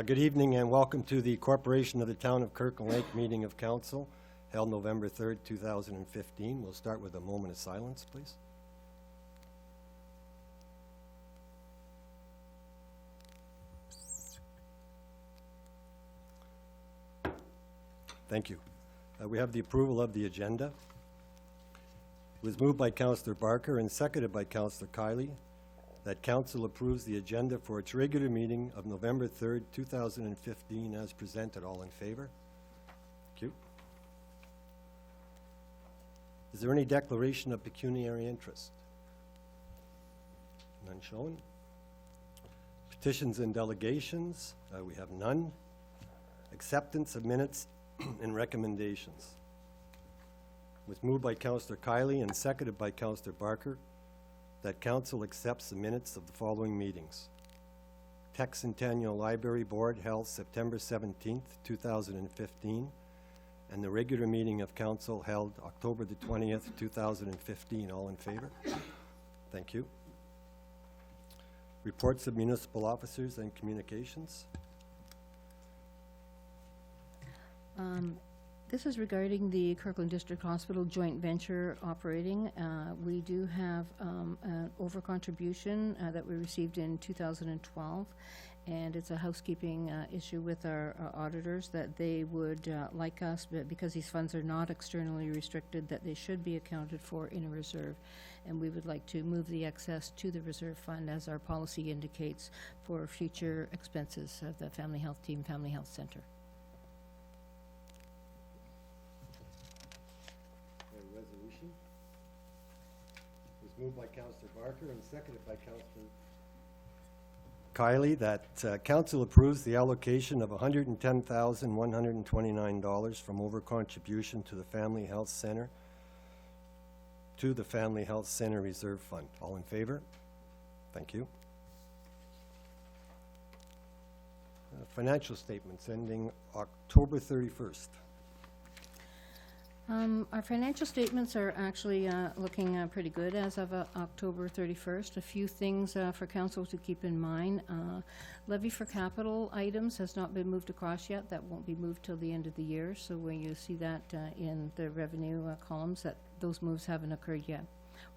Good evening and welcome to the Corporation of the Town of Kirkland Lake meeting of council held November 3rd, 2015. We'll start with a moment of silence, please. Thank you. We have the approval of the agenda. It was moved by Councillor Barker and seconded by Councillor Kiley that council approves the agenda for its regular meeting of November 3rd, 2015 as presented. All in favor? Thank you. Is there any declaration of pecuniary interest? None shown. Petitions and delegations, we have none. Acceptance of minutes and recommendations. It was moved by Councillor Kiley and seconded by Councillor Barker that council accepts the minutes of the following meetings. Tech Centennial Library Board held September 17th, 2015, and the regular meeting of council held October the 20th, 2015. All in favor? Thank you. Reports of municipal officers and communications. This is regarding the Kirkland District Hospital joint venture operating. We do have an overcontribution that we received in 2012, and it's a housekeeping issue with our auditors that they would like us, but because these funds are not externally restricted, that they should be accounted for in a reserve. And we would like to move the excess to the reserve fund as our policy indicates for future expenses of the Family Health Team, Family Health Center. Resolution. It was moved by Councillor Barker and seconded by Councillor Kiley that council approves the allocation of $110,129 from overcontribution to the Family Health Center to the Family Health Center Reserve Fund. All in favor? Thank you. Financial statements ending October 31st. Our financial statements are actually looking pretty good as of October 31st. A few things for council to keep in mind. Levy for capital items has not been moved across yet. That won't be moved till the end of the year. So when you see that in the revenue columns, that those moves haven't occurred yet.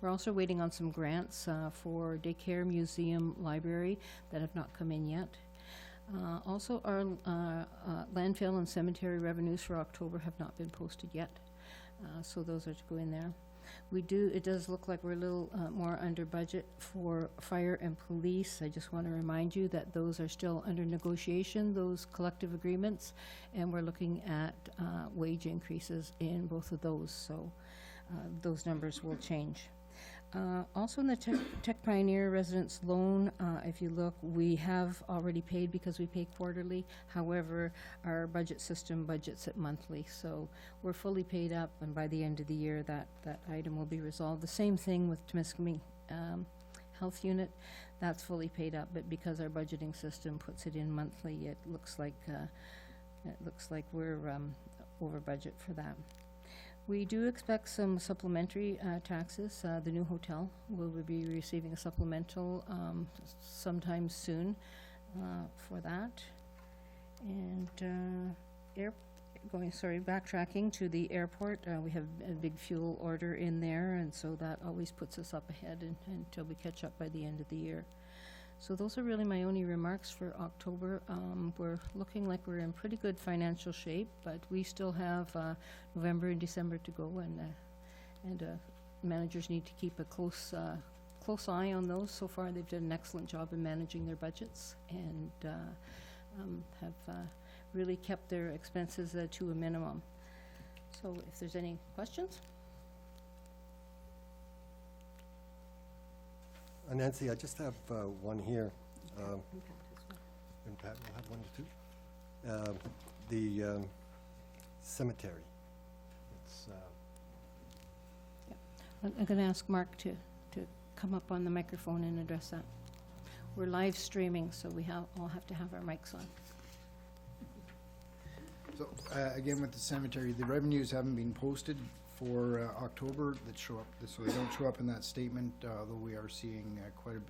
We're also waiting on some grants for daycare, museum, library that have not come in yet. Also, our landfill and cemetery revenues for October have not been posted yet. So those are to go in there. It does look like we're a little more under budget for fire and police. I just want to remind you that those are still under negotiation, those collective agreements, and we're looking at wage increases in both of those, so those numbers will change. Also in the Tech Pioneer residence loan, if you look, we have already paid because we pay quarterly. However, our budget system budgets it monthly, so we're fully paid up, and by the end of the year that item will be resolved. The same thing with Temiskaming Health Unit. That's fully paid up, but because our budgeting system puts it in monthly, it looks like we're over budget for that. We do expect some supplementary taxes. The new hotel will be receiving a supplemental sometime soon for that. And backtracking to the airport, we have a big fuel order in there, and so that always puts us up ahead until we catch up by the end of the year. So those are really my only remarks for October. We're looking like we're in pretty good financial shape, but we still have November and December to go, and managers need to keep a close eye on those. So far, they've done an excellent job in managing their budgets and have really kept their expenses to a minimum. So if there's any questions? Nancy, I just have one here. And Pat will have one too. The cemetery. It's, I'm going to ask Mark to come up on the microphone and address that. We're live streaming, so we all have to have our mics on. So again, with the cemetery, the revenues haven't been posted for October that show up, so they don't show up in that statement, although we are seeing quite a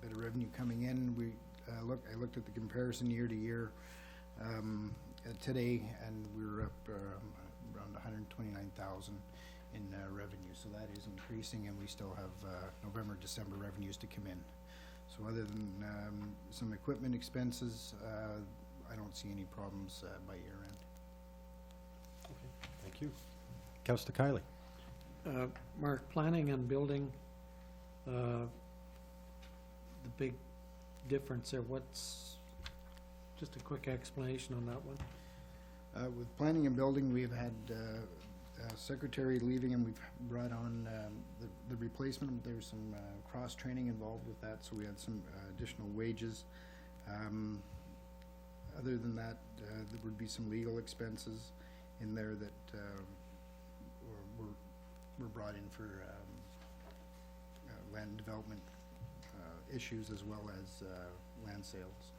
bit of revenue coming in. I looked at the comparison year to year today, and we were up around 129,000 in revenue. So that is increasing, and we still have November, December revenues to come in. So other than some equipment expenses, I don't see any problems by year end. Okay, thank you. Councillor Kylie. Mark, planning and building, the big difference there, what's, just a quick explanation on that one? With planning and building, we've had secretary leaving, and we've brought on the replacement. There's some cross-training involved with that, so we had some additional wages. Other than that, there would be some legal expenses in there that were brought in for land development issues, as well as land sales.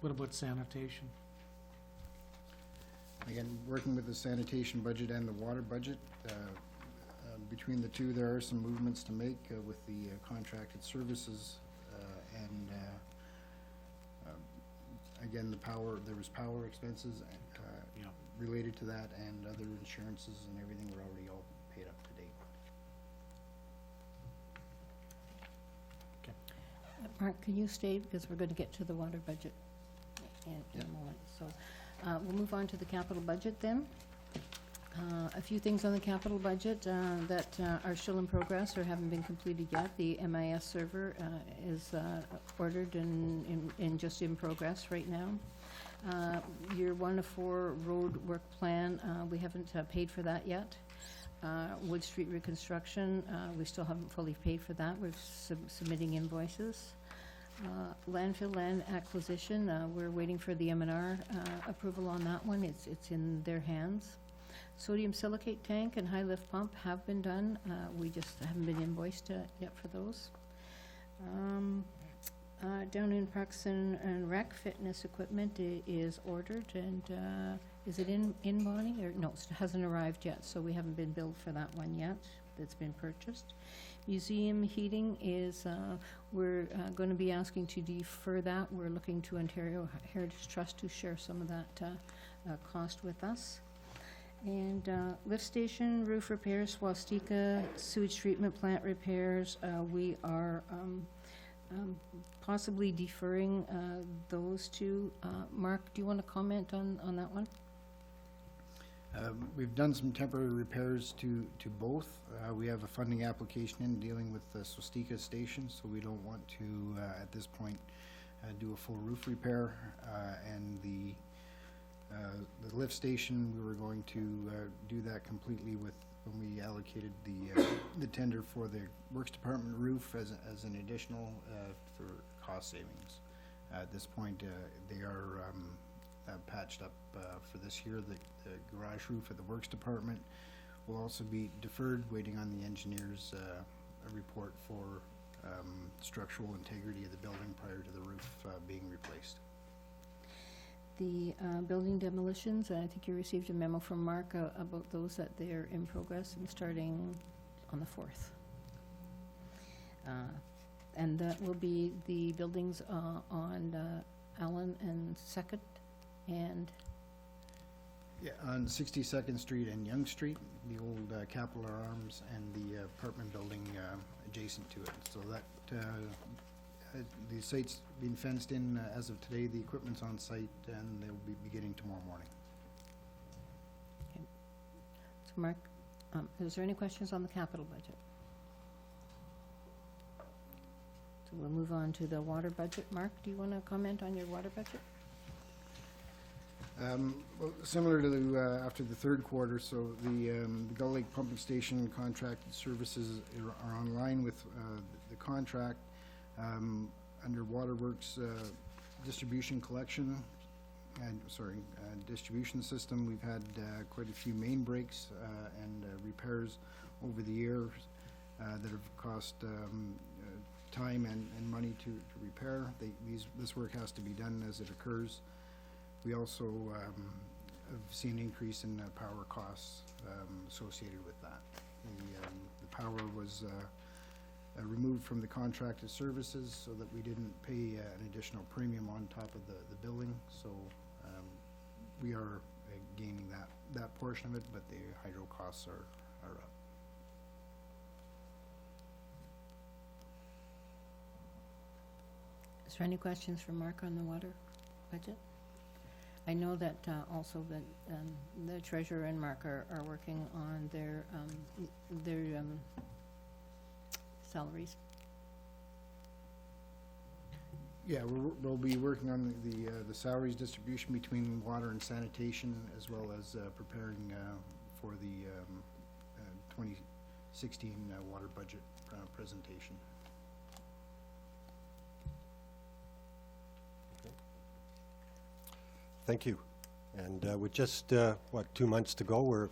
What about sanitation? Again, working with the sanitation budget and the water budget, between the two, there are some movements to make with the contracted services, and again, there was power expenses Yeah. related to that, and other insurances and everything were already all paid up to date. Mark, can you stay, because we're going to get to the water budget in a moment. So we'll move on to the capital budget then. A few things on the capital budget that are still in progress or haven't been completed yet. The MIS server is ordered and just in progress right now. Year 1 of 4 road work plan, we haven't paid for that yet. Wood Street reconstruction, we still haven't fully paid for that. We're submitting invoices. Landfill land acquisition, we're waiting for the M&R approval on that one. It's in their hands. Sodium silicate tank and high lift pump have been done. We just haven't been invoiced yet for those. Down in Parks and Rec, fitness equipment is ordered, and is it in Bonnie? Or no, it hasn't arrived yet, so we haven't been billed for that one yet. It's been purchased. Museum heating is, we're going to be asking to defer that. We're looking to Ontario Heritage Trust to share some of that cost with us. And lift station, roof repairs, swastika, sewage treatment plant repairs, we are possibly deferring those two. Mark, do you want to comment on that one? We've done some temporary repairs to both. We have a funding application in dealing with the Swastika station, so we don't want to, at this point, do a full roof repair. And the lift station, we were going to do that completely with, when we allocated the tender for the Works Department roof as an additional for cost savings. At this point, they are patched up for this year. The garage roof at the Works Department will also be deferred, waiting on the engineer's report for structural integrity of the building prior to the roof being replaced. The building demolitions, I think you received a memo from Mark about those, that they're in progress and starting on the 4th. And that will be the buildings on Allen and 2nd and Yeah, on 62nd Street and Yonge Street, the old Capital Arms and the apartment building adjacent to it. So that the site's been fenced in as of today. The equipment's on site, and they'll be beginning tomorrow morning. Okay. So Mark, is there any questions on the capital budget? So we'll move on to the water budget. Mark, do you want to comment on your water budget? Well, similar to the, after the third quarter, so the Gull Lake Pumping Station contracted services are online with the contract. Under Waterworks distribution collection, distribution system, we've had quite a few main breaks and repairs over the years that have cost time and money to repair. This work has to be done as it occurs. We also have seen an increase in power costs associated with that. The power was removed from the contracted services so that we didn't pay an additional premium on top of the billing. So we are gaining that portion of it, but the hydro costs are up. Is there any questions for Mark on the water budget? I know that also that the treasurer and Mark are working on their salaries. Yeah, we'll be working on the salaries distribution between water and sanitation, as well as preparing for the 2016 water budget presentation. Thank you. And with just, 2 months to go, we're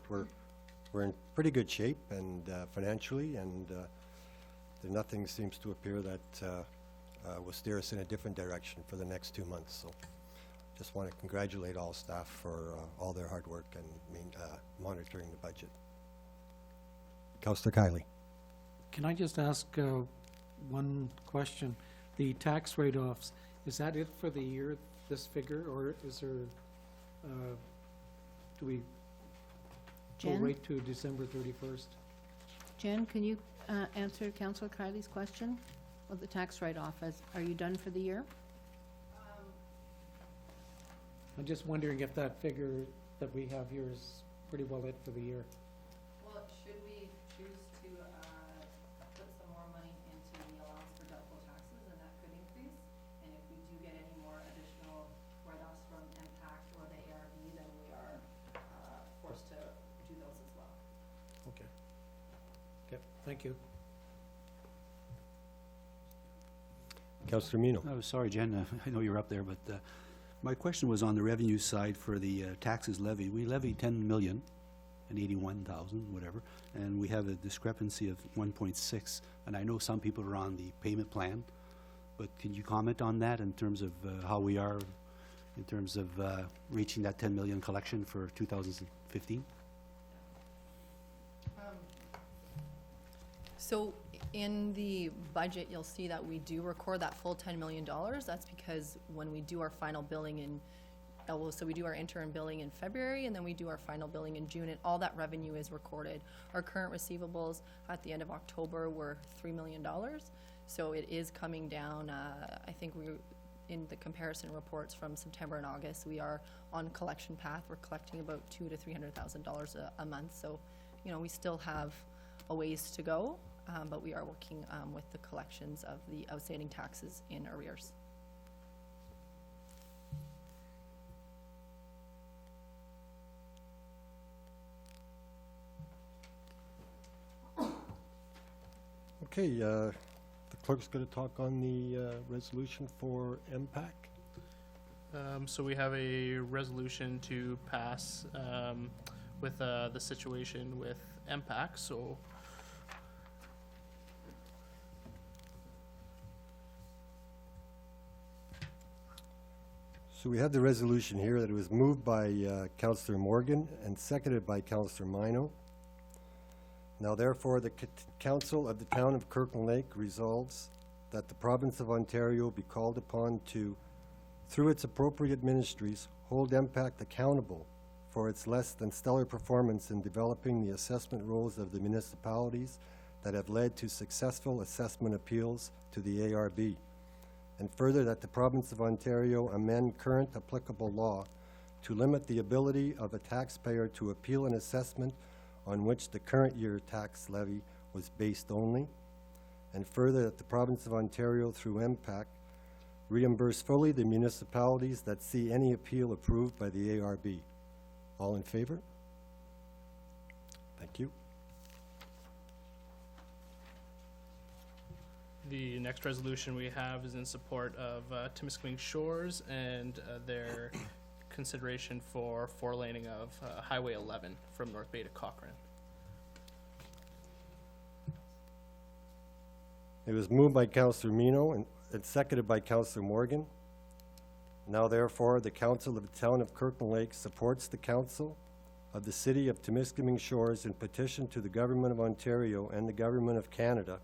in pretty good shape and financially, and nothing seems to appear that will steer us in a different direction for the next 2 months. So just want to congratulate all staff for all their hard work and monitoring the budget. Councillor Kiley. Can I just ask one question? The tax write-offs, is that it for the year, this figure, or is there, do we go Jen? right to December 31st? Jen, can you answer Councillor Kiley's question of the tax write-off? Are you done for the year? I'm just wondering if that figure that we have here is pretty well it for the year. Well, should we choose to put some more money into the allowance for doubtful taxes, and that could increase? And if we do get any more additional write-offs from impact or the ARB, then we are forced to do those as well. Okay. Okay, thank you. Councillor Mino. Oh, sorry, Jen, I know you're up there, but my question was on the revenue side for the taxes levied. We levied 10,081,000, whatever, and we have a discrepancy of 1.6, and I know some people are on the payment plan, but can you comment on that in terms of how we are in terms of reaching that 10 million collection for 2015? So in the budget, you'll see that we do record that full $10 million. That's because when we do our final billing in, so we do our interim billing in February, and then we do our final billing in June, and all that revenue is recorded. Our current receivables at the end of October were $3 million. So it is coming down. I think in the comparison reports from September and August, we are on collection path. We're collecting about $200,000 to $300,000 a month. So, you know, we still have a ways to go. But we are working with the collections of the outstanding taxes in arrears. Okay, the clerk's going to talk on the resolution for MPAC. So we have a resolution to pass with the situation with MPAC. So we have the resolution here that it was moved by Councillor Morgan and seconded by Councillor Mino. Now therefore, the Council of the Town of Kirkland Lake resolves that the Province of Ontario be called upon to, through its appropriate ministries, hold MPAC accountable for its less than stellar performance in developing the assessment roles of the municipalities that have led to successful assessment appeals to the ARB. And further, that the Province of Ontario amend current applicable law to limit the ability of a taxpayer to appeal an assessment on which the current year tax levy was based only. And further, that the Province of Ontario, through MPAC, reimburse fully the municipalities that see any appeal approved by the ARB. All in favor? Thank you. The next resolution we have is in support of Timiskaming Shores and their consideration for four-laning of Highway 11 from North Bay to Cochrane. It was moved by Councillor Mino and seconded by Councillor Morgan. Now therefore, the Council of the Town of Kirkland Lake supports the Council of the City of Timiskaming Shores in petition to the Government of Ontario and the Government of Canada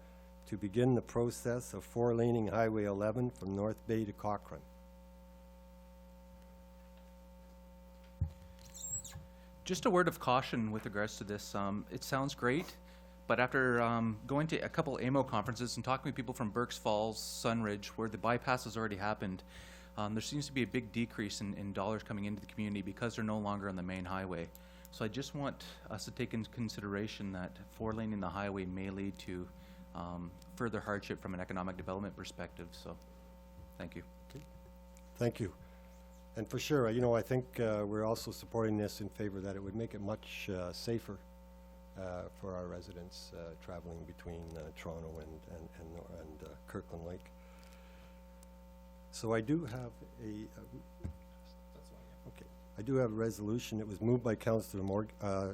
to begin the process of four-laning Highway 11 from North Bay to Cochrane. Just a word of caution with regards to this. It sounds great, but after going to a couple AMO conferences and talking with people from Berks Falls, Sunridge, where the bypass has already happened, there seems to be a big decrease in dollars coming into the community because they're no longer on the main highway. So I just want us to take into consideration that four-laning the highway may lead to further hardship from an economic development perspective. So, thank you. Thank you. And for sure, you know, I think we're also supporting this in favor that it would make it much safer for our residents traveling between Toronto and Kirkland Lake. So I do have I do have a resolution. It was moved by Councillor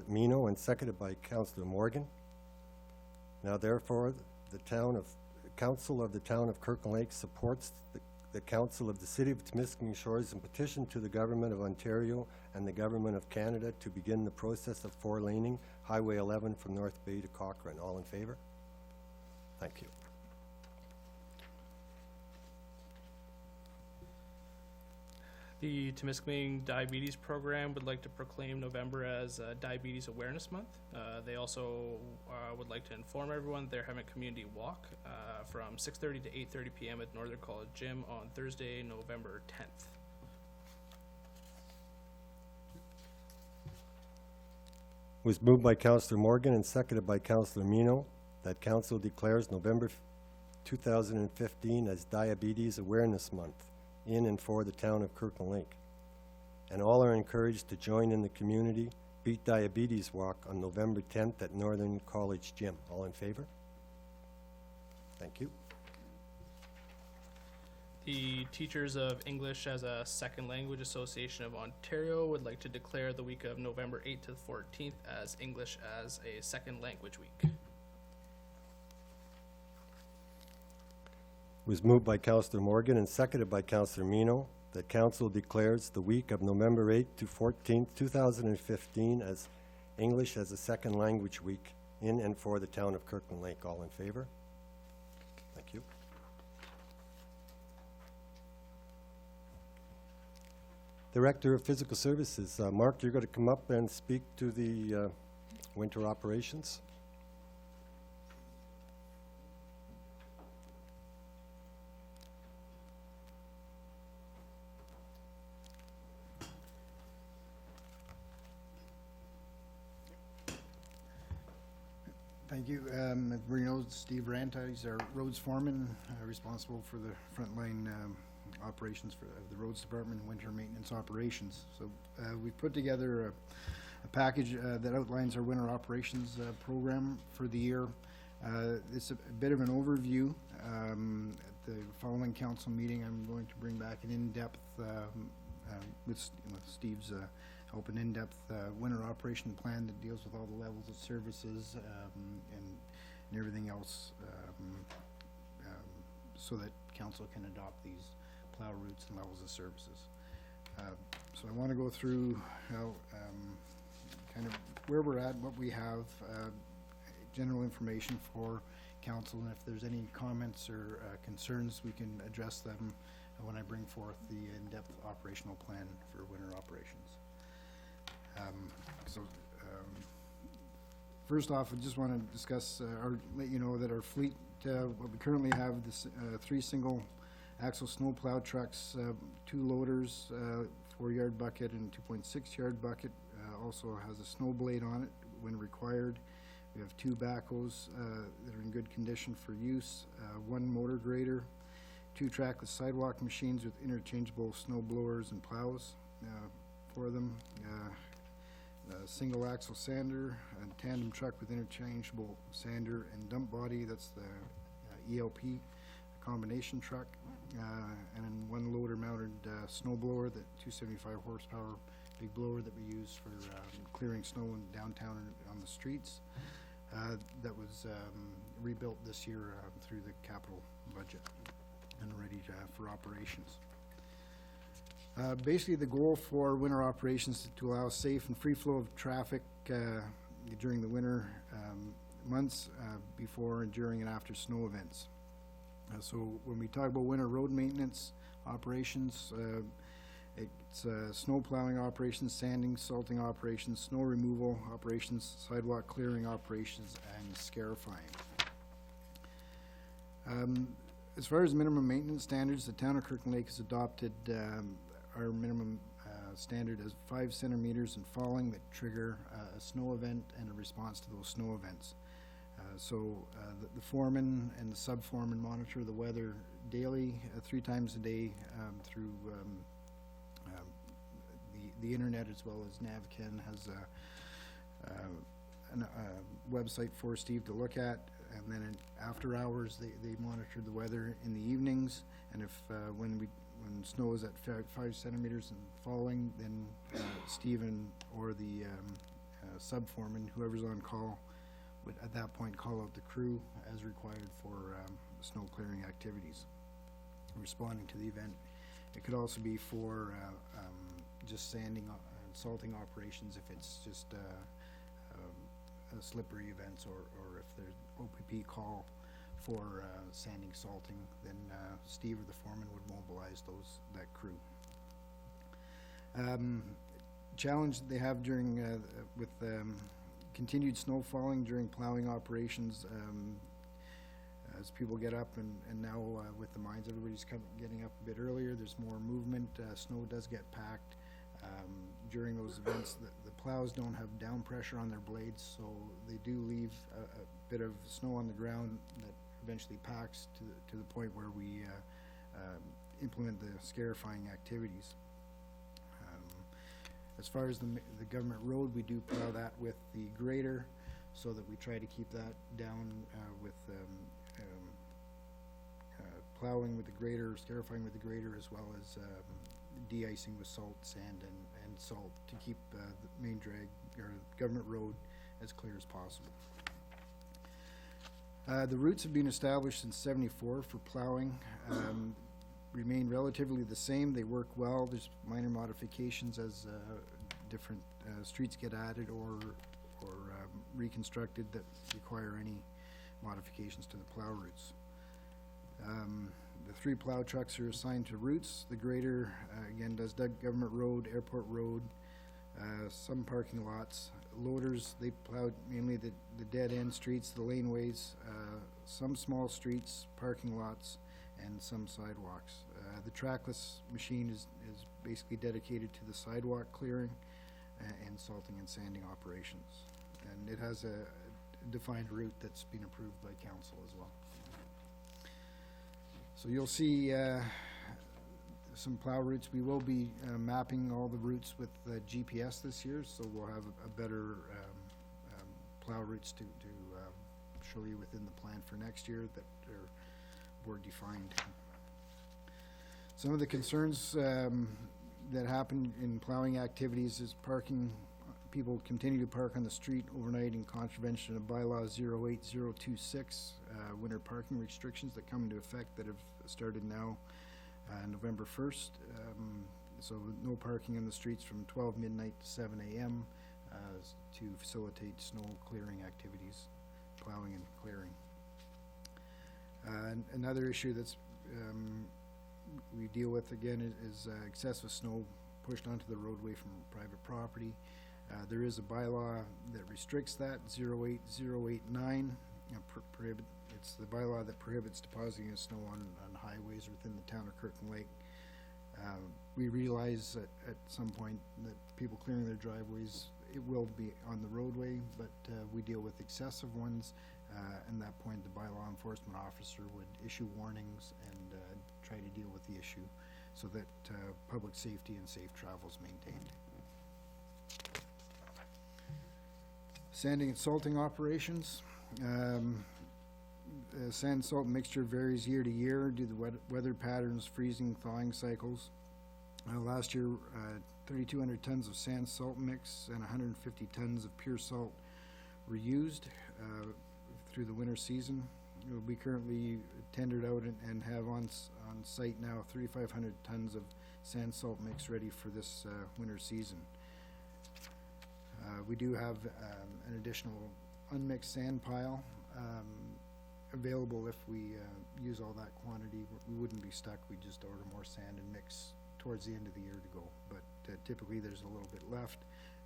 Mino and seconded by Councillor Morgan. Now therefore, the Council of the Town of Kirkland Lake supports the Council of the City of Temiskaming Shores in petition to the Government of Ontario and the Government of Canada to begin the process of four-laning Highway 11 from North Bay to Cochrane. All in favor? Thank you. The Temiskaming Diabetes Program would like to proclaim November as Diabetes Awareness Month. They also would like to inform everyone they're having a community walk from 6:30 to 8:30 p.m. at Northern College Gym on Thursday, November 10th. Was moved by Councillor Morgan and seconded by Councillor Mino that Council declares November 2015 as Diabetes Awareness Month in and for the town of Kirkland Lake. And all are encouraged to join in the community Beat Diabetes Walk on November 10th at Northern College Gym. All in favor? Thank you. The Teachers of English as a Second Language Association of Ontario would like to declare the week of November 8th to the 14th as English as a Second Language Week. Was moved by Councillor Morgan and seconded by Councillor Mino that Council declares the week of November 8th to 14th, 2015 as English as a Second Language Week in and for the town of Kirkland Lake. All in favor? Thank you. Director of Physical Services, Mark, you're going to come up and speak to the winter operations. Thank you. Everybody knows Steve Ranta, he's our roads foreman, responsible for the frontline operations for the roads department, winter maintenance operations. So we've put together a package that outlines our winter operations program for the year. It's a bit of an overview. At the following council meeting, I'm going to bring back an in-depth, with Steve's help, an in-depth winter operation plan that deals with all the levels of services and everything else, so that council can adopt these plow routes and levels of services. So I want to go through how kind of where we're at, what we have, general information for council, and if there's any comments or concerns, we can address them when I bring forth the in-depth operational plan for winter operations. First off, I just want to discuss or let you know that our fleet, what we currently have, this 3 single axle snow plow trucks, 2 loaders, 4-yard bucket and 2.6-yard bucket, also has a snow blade on it when required. We have 2 backhoes that are in good condition for use, 1 motor grader, 2 trackless sidewalk machines with interchangeable snow blowers and plows for them, a single axle sander, a tandem truck with interchangeable sander and dump body, that's the ELP combination truck, and then 1 loader mounted snow blower, that 275 horsepower big blower that we use for clearing snow in downtown and on the streets. That was rebuilt this year through the capital budget and ready for operations. Basically, the goal for winter operations is to allow safe and free flow of traffic during the winter months before and during and after snow events. So when we talk about winter road maintenance operations, it's snow plowing operations, sanding, salting operations, snow removal operations, sidewalk clearing operations, and scarifying. As far as minimum maintenance standards, the town of Kirkland Lake has adopted our minimum standard as 5 centimeters and falling that trigger a snow event and a response to those snow events. The foreman and the sub-foreman monitor the weather daily, 3 times a day, through the internet, as well as NavCan has a website for Steve to look at. And then after hours, they monitor the weather in the evenings, and if when snow is at 5 centimeters and falling, then Stephen or the sub-foreman, whoever's on call, would at that point call out the crew as required for snow clearing activities, responding to the event. It could also be for just sanding and salting operations if it's just slippery events, or if there's OPP call for sanding, salting, then Steve or the foreman would mobilize that crew. Challenge they have during with continued snow falling during plowing operations, as people get up and now with the mines, everybody's getting up a bit earlier. There's more movement. Snow does get packed. During those events, the plows don't have down pressure on their blades, so they do leave a bit of snow on the ground that eventually packs to the point where we implement the scarifying activities. As far as the government road, we do plow that with the grader, so that we try to keep that down with plowing with the grader, scarifying with the grader, as well as de-icing with salt, sand, and salt to keep the main drag or government road as clear as possible. The routes have been established since '74 for plowing. Remain relatively the same. They work well. There's minor modifications as different streets get added or reconstructed that require any modifications to the plow routes. The 3 plow trucks are assigned to routes. The grader, again, does government road, airport road, some parking lots. Loaders, they plow mainly the dead-end streets, the laneways, some small streets, parking lots, and some sidewalks. The trackless machine is basically dedicated to the sidewalk clearing and salting and sanding operations. And it has a defined route that's been approved by council as well. So you'll see some plow routes. We will be mapping all the routes with GPS this year, so we'll have a better plow routes to show you within the plan for next year that are board defined. Some of the concerns that happen in plowing activities is parking. People continue to park on the street overnight in contravention of bylaw 08026, winter parking restrictions that come into effect that have started now November 1st. So no parking on the streets from 12 midnight to 7 a.m. To facilitate snow clearing activities, plowing and clearing. Another issue that's we deal with again is excessive snow pushed onto the roadway from private property. There is a bylaw that restricts that, 08089. It's the bylaw that prohibits depositing of snow on highways within the town of Kirkland Lake. We realize at some point that people clearing their driveways, it will be on the roadway, but we deal with excessive ones. At that point, the bylaw enforcement officer would issue warnings and try to deal with the issue so that public safety and safe travel is maintained. Sanding and salting operations. Sand salt mixture varies year to year due to the weather patterns, freezing, thawing cycles. Last year, 3,200 tons of sand salt mix and 150 tons of pure salt were used through the winter season. We currently tendered out and have on site now 3,500 tons of sand salt mix ready for this winter season. We do have an additional unmixed sand pile, available if we, use all that quantity. We wouldn't be stuck, we just order more sand and mix towards the end of the year to go. But typically, there's a little bit left,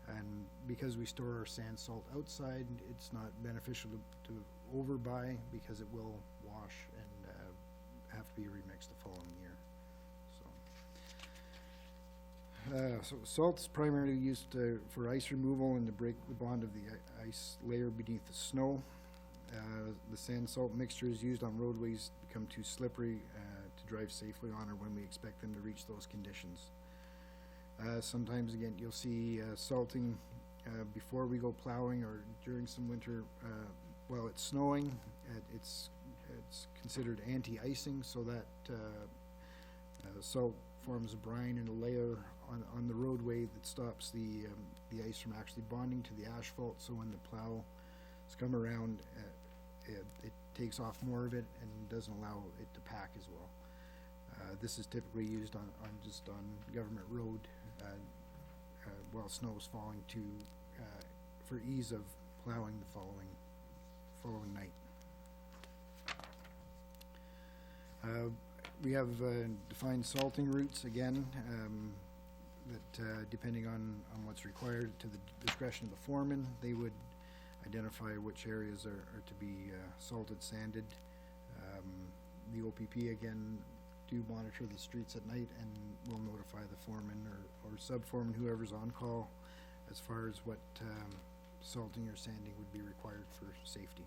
and because we store our sand salt outside, it's not beneficial to overbuy, because it will wash and, have to be remixed the following year, so. So salt's primarily used for ice removal and to break the bond of the ice layer beneath the snow. The sand salt mixture is used on roadways that become too slippery to drive safely on, or when we expect them to reach those conditions. Sometimes, again, you'll see salting before we go plowing, or during some winter while it's snowing. It's considered anti-icing, so that salt forms a brine and a layer on the roadway that stops the ice from actually bonding to the asphalt, so when the plows come around, it takes off more of it and doesn't allow it to pack as well. This is typically used on government road while snow is falling for ease of plowing the following night. We have defined salting routes again, that depending on what's required, to the discretion of the foreman, they would identify which areas are to be salted, sanded. The OPP again do monitor the streets at night and will notify the foreman or sub-foreman, whoever's on call, as far as what salting or sanding would be required for safety.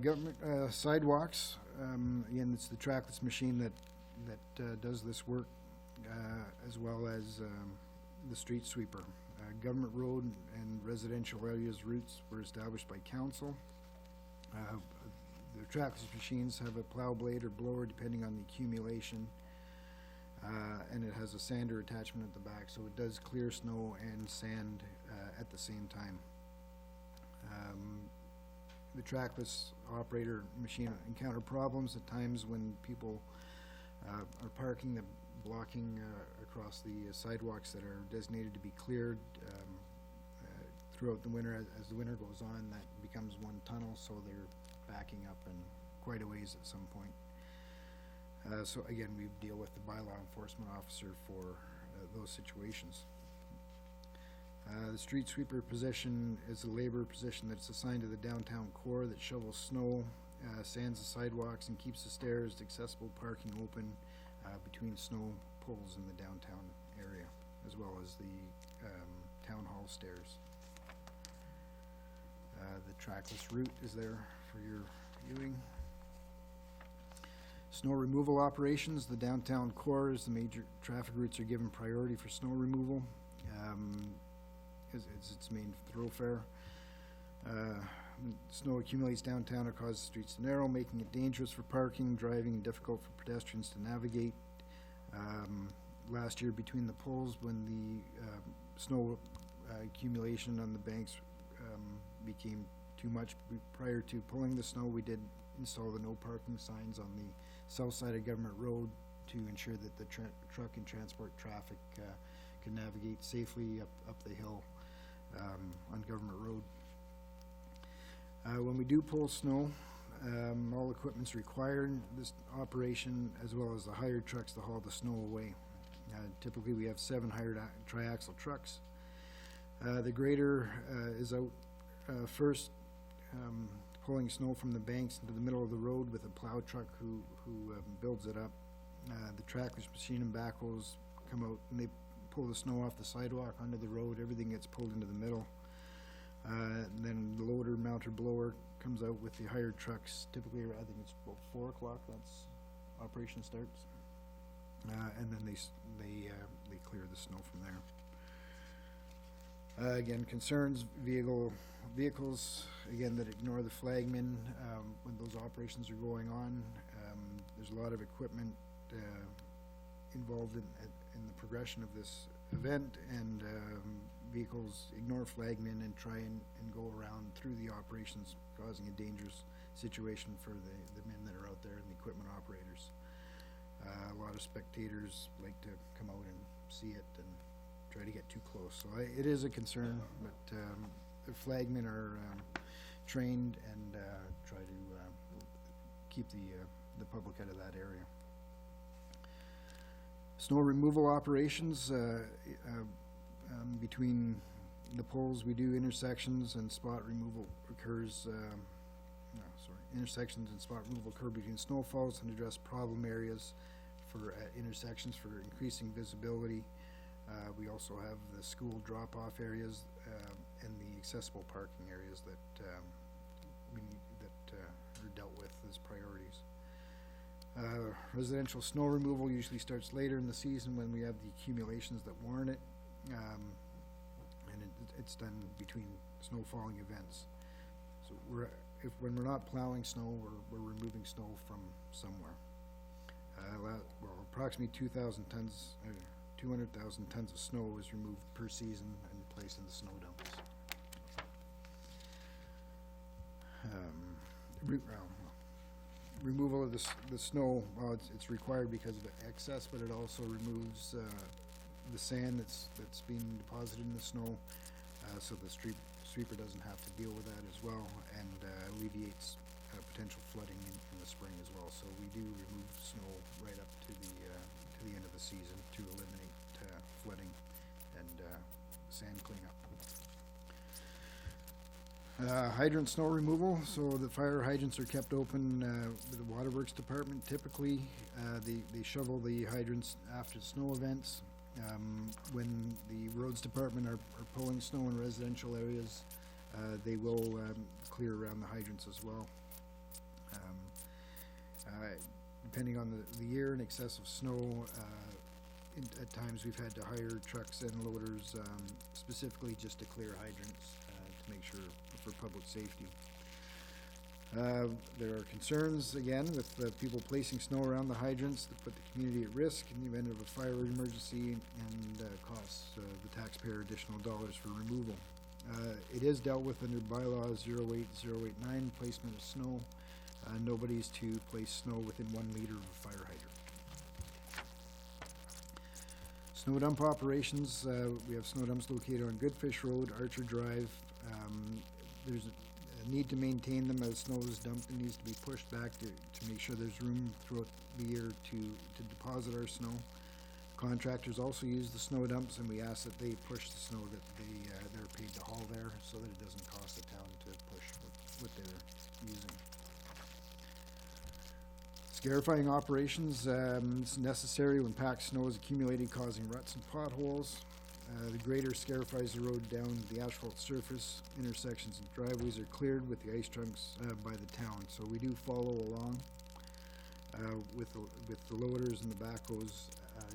Government sidewalks, again, it's the trackless machine that does this work, as well as the street sweeper. Government road and residential areas routes were established by council. The trackless machines have a plow blade or blower depending on the accumulation, and it has a sander attachment at the back, so it does clear snow and sand at the same time. The trackless operator machine encounter problems at times when people are parking, blocking across the sidewalks that are designated to be cleared throughout the winter. As the winter goes on, that becomes one tunnel, so they're backing up and quite a ways at some point. So again, we deal with the bylaw enforcement officer for those situations. The street sweeper position is a labor position that's assigned to the downtown core that shovels snow, sands the sidewalks, and keeps the stairs, accessible parking open between snow poles in the downtown area, as well as the town hall stairs. The trackless route is there for your viewing. Snow removal operations, the downtown core is the major traffic routes are given priority for snow removal. It's its main thoroughfare. Snow accumulates downtown, it causes streets to narrow, making it dangerous for parking, driving, and difficult for pedestrians to navigate. Last year, between the poles, when the snow accumulation on the banks became too much, prior to pulling the snow, we did install the no parking signs on the south side of Government Road to ensure that the truck and transport traffic can navigate safely up the hill on Government Road. When we do pull snow, all equipment's required in this operation, as well as the hired trucks to haul the snow away. Typically, we have 7 hired triaxle trucks. The grader is out first, pulling snow from the banks into the middle of the road with a plow truck who builds it up. The trackless machine and backhoes come out and they pull the snow off the sidewalk onto the road. Everything gets pulled into the middle. Then the loader mounted blower comes out with the hired trucks. Typically, I think it's about 4 o'clock. That's operation starts, and then they clear the snow from there. Again, concerns vehicles again that ignore the flagmen when those operations are going on. There's a lot of equipment involved in the progression of this event, and vehicles ignore flagmen and try and go around through the operations, causing a dangerous situation for the men that are out there and the equipment operators. A lot of spectators like to come out and see it, and try to get too close. So it is a concern, but the flagmen are trained and try to keep the public out of that area. Snow removal operations, between the poles, we do intersections and spot removal occurs, intersections and spot removal occur between snowfalls and address problem areas for intersections for increasing visibility. We also have the school drop-off areas and the accessible parking areas that are dealt with as priorities. Residential snow removal usually starts later in the season when we have the accumulations that warrant it, and it's done between snow falling events. So when we're not plowing snow, we're removing snow from somewhere. Approximately 200,000 tons of snow is removed per season and placed in the snow dumps. Removal of the snow, well, it's required because of excess, but it also removes the sand that's being deposited in the snow, so the sweeper doesn't have to deal with that as well, and alleviates potential flooding in the spring as well. So we do remove snow right up to the end of the season to eliminate flooding and sand cleanup. Hydrant snow removal, so the fire hydrants are kept open with the waterworks department. Typically, they shovel the hydrants after snow events. When the roads department are pulling snow in residential areas, they will clear around the hydrants as well. Depending on the year and excessive snow, at times we've had to hire trucks and loaders specifically just to clear hydrants to make sure for public safety. There are concerns, again, with people placing snow around the hydrants that put the community at risk in the event of a fire emergency and costs the taxpayer additional dollars for removal. It is dealt with under bylaw 08089, placement of snow. Nobody's to place snow within 1 meter of a fire hydrant. Snow dump operations, we have snow dumps located on Goodfish Road, Archer Drive. There's a need to maintain them as snow is dumped. It needs to be pushed back to make sure there's room throughout the year to deposit our snow. Contractors also use the snow dumps, and we ask that they push the snow that they're paid to haul there so that it doesn't cost the town to push what they're using. Scarifying operations, it's necessary when packed snow is accumulated causing ruts and potholes. The grader scarifies the road down the asphalt surface. Intersections and driveways are cleared with the ice trunks by the town. So we do follow along with the loaders and the backhoes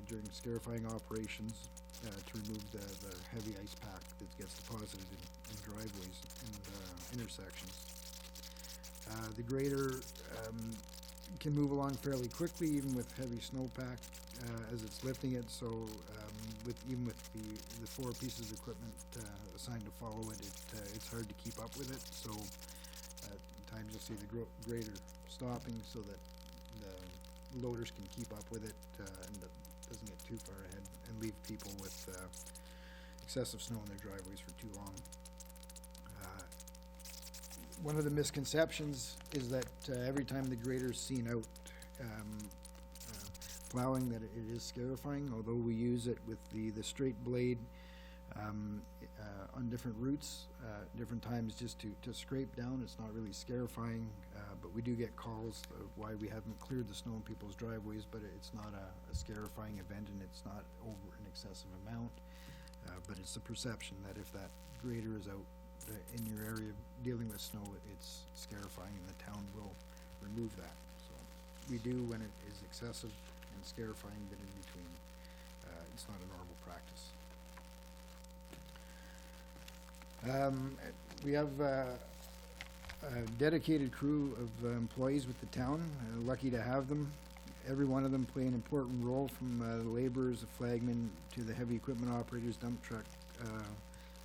during scarifying operations to remove the heavy ice pack that gets deposited in driveways and intersections. The grader can move along fairly quickly, even with heavy snowpack as it's lifting it. So even with the 4 pieces of equipment assigned to follow it, it's hard to keep up with it. So at times you'll see the grader stopping so that the loaders can keep up with it and that doesn't get too far ahead and leave people with excessive snow in their driveways for too long. One of the misconceptions is that every time the grader's seen out plowing that it is scarifying, although we use it with the straight blade on different routes, different times just to scrape down. It's not really scarifying, but we do get calls of why we haven't cleared the snow in people's driveways, but it's not a scarifying event and it's not over an excessive amount, but it's the perception that if that grader is out in your area dealing with snow, it's scarifying and the town will remove that. So we do when it is excessive and scarifying, but in between, it's not a normal practice. We have a dedicated crew of employees with the town, lucky to have them. Every one of them play an important role, from the laborers, the flagmen, to the heavy equipment operators, dump truck,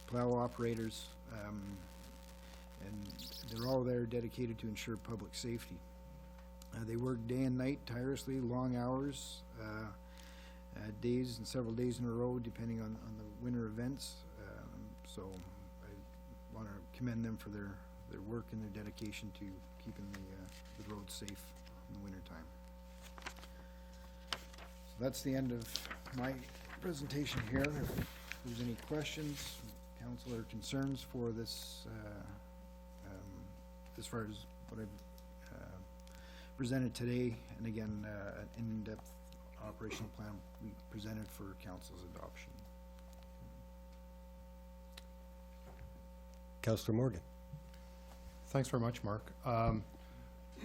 plow operators, and they're all there dedicated to ensure public safety. They work day and night tirelessly, long hours, days and several days in a row, depending on the winter events. So I want to commend them for their work and their dedication to keeping the roads safe in the wintertime. So that's the end of my presentation here. If there's any questions, council, or concerns for this, as far as what I've presented today, and again, an in-depth operational plan we presented for council's adoption. Councillor Morgan. Thanks very much, Mark.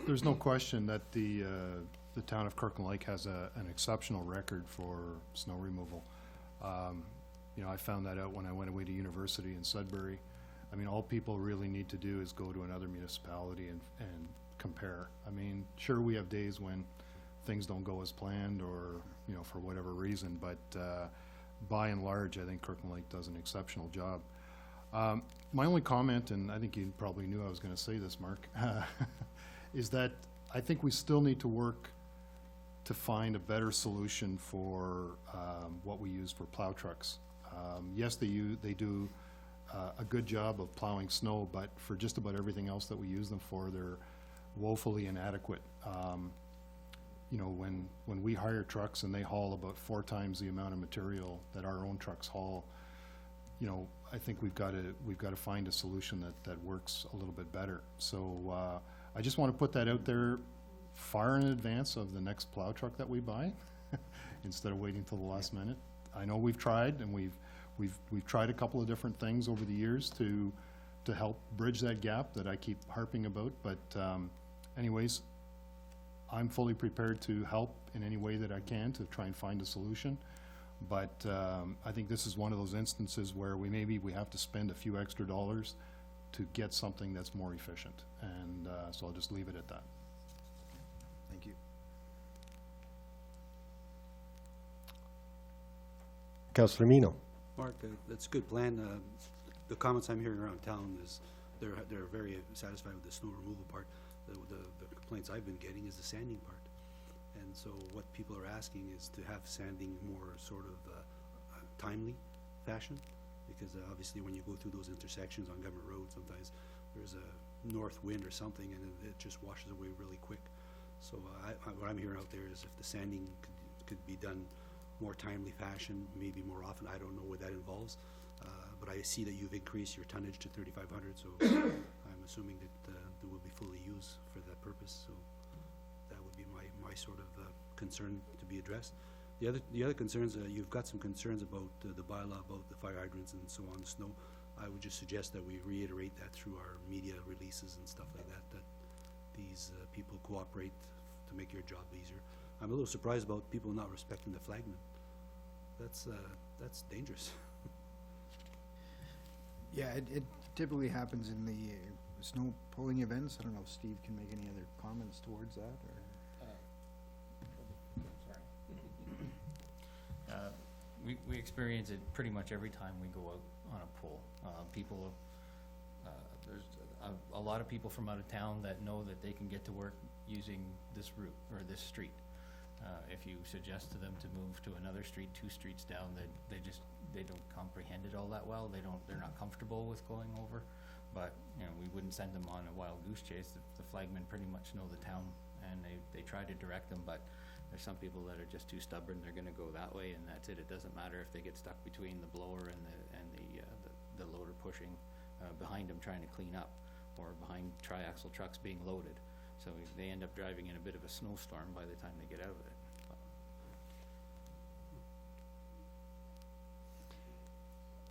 There's no question that the town of Kirkland Lake has an exceptional record for snow removal. You know, I found that out when I went away to university in Sudbury. I mean, all people really need to do is go to another municipality and compare. I mean, sure, we have days when things don't go as planned or, you know, for whatever reason, but by and large, I think Kirkland Lake does an exceptional job. My only comment, and I think you probably knew I was going to say this, Mark, is that I think we still need to work to find a better solution for what we use for plow trucks. Yes, they do a good job of plowing snow, but for just about everything else that we use them for, they're woefully inadequate. You know, when we hire trucks and they haul about 4 times the amount of material that our own trucks haul, you know, I think we've got to find a solution that works a little bit better. So I just want to put that out there far in advance of the next plow truck that we buy, instead of waiting till the last minute. I know we've tried, and we've tried a couple of different things over the years to help bridge that gap that I keep harping about. But anyways, I'm fully prepared to help in any way that I can to try and find a solution. But I think this is one of those instances where we have to spend a few extra dollars to get something that's more efficient. And so I'll just leave it at that. Thank you. Councillor Mino. Mark, that's a good plan. The comments I'm hearing around town is they're very satisfied with the snow removal part. The complaints I've been getting is the sanding part. And so what people are asking is to have sanding more sort of timely fashion, because obviously when you go through those intersections on Government Road, sometimes there's a north wind or something and it just washes away really quick. So what I'm hearing out there is if the sanding could be done more timely fashion, maybe more often. I don't know what that involves, but I see that you've increased your tonnage to 3,500, so I'm assuming that it will be fully used for that purpose. So that would be my sort of concern to be addressed. The other concerns, you've got some concerns about the bylaw about the fire hydrants and so on, the snow. I would just suggest that we reiterate that through our media releases and stuff like that, that these people cooperate to make your job easier. I'm a little surprised about people not respecting the flagman. That's dangerous. Yeah, it typically happens in the snow pulling events. I don't know if Steve can make any other comments towards that, or? We experience it pretty much every time we go out on a pull. People, there's a lot of people from out of town that know that they can get to work using this route or this street. If you suggest to them to move to another street, 2 streets down, they don't comprehend it all that well. They're not comfortable with going over. But you know, we wouldn't send them on a wild goose chase. The flagmen pretty much know the town, and they try to direct them. But there's some people that are just too stubborn. They're going to go that way, and that's it. It doesn't matter if they get stuck between the blower and the loader pushing behind them trying to clean up, or behind triaxle trucks being loaded. So they end up driving in a bit of a snowstorm by the time they get out of it.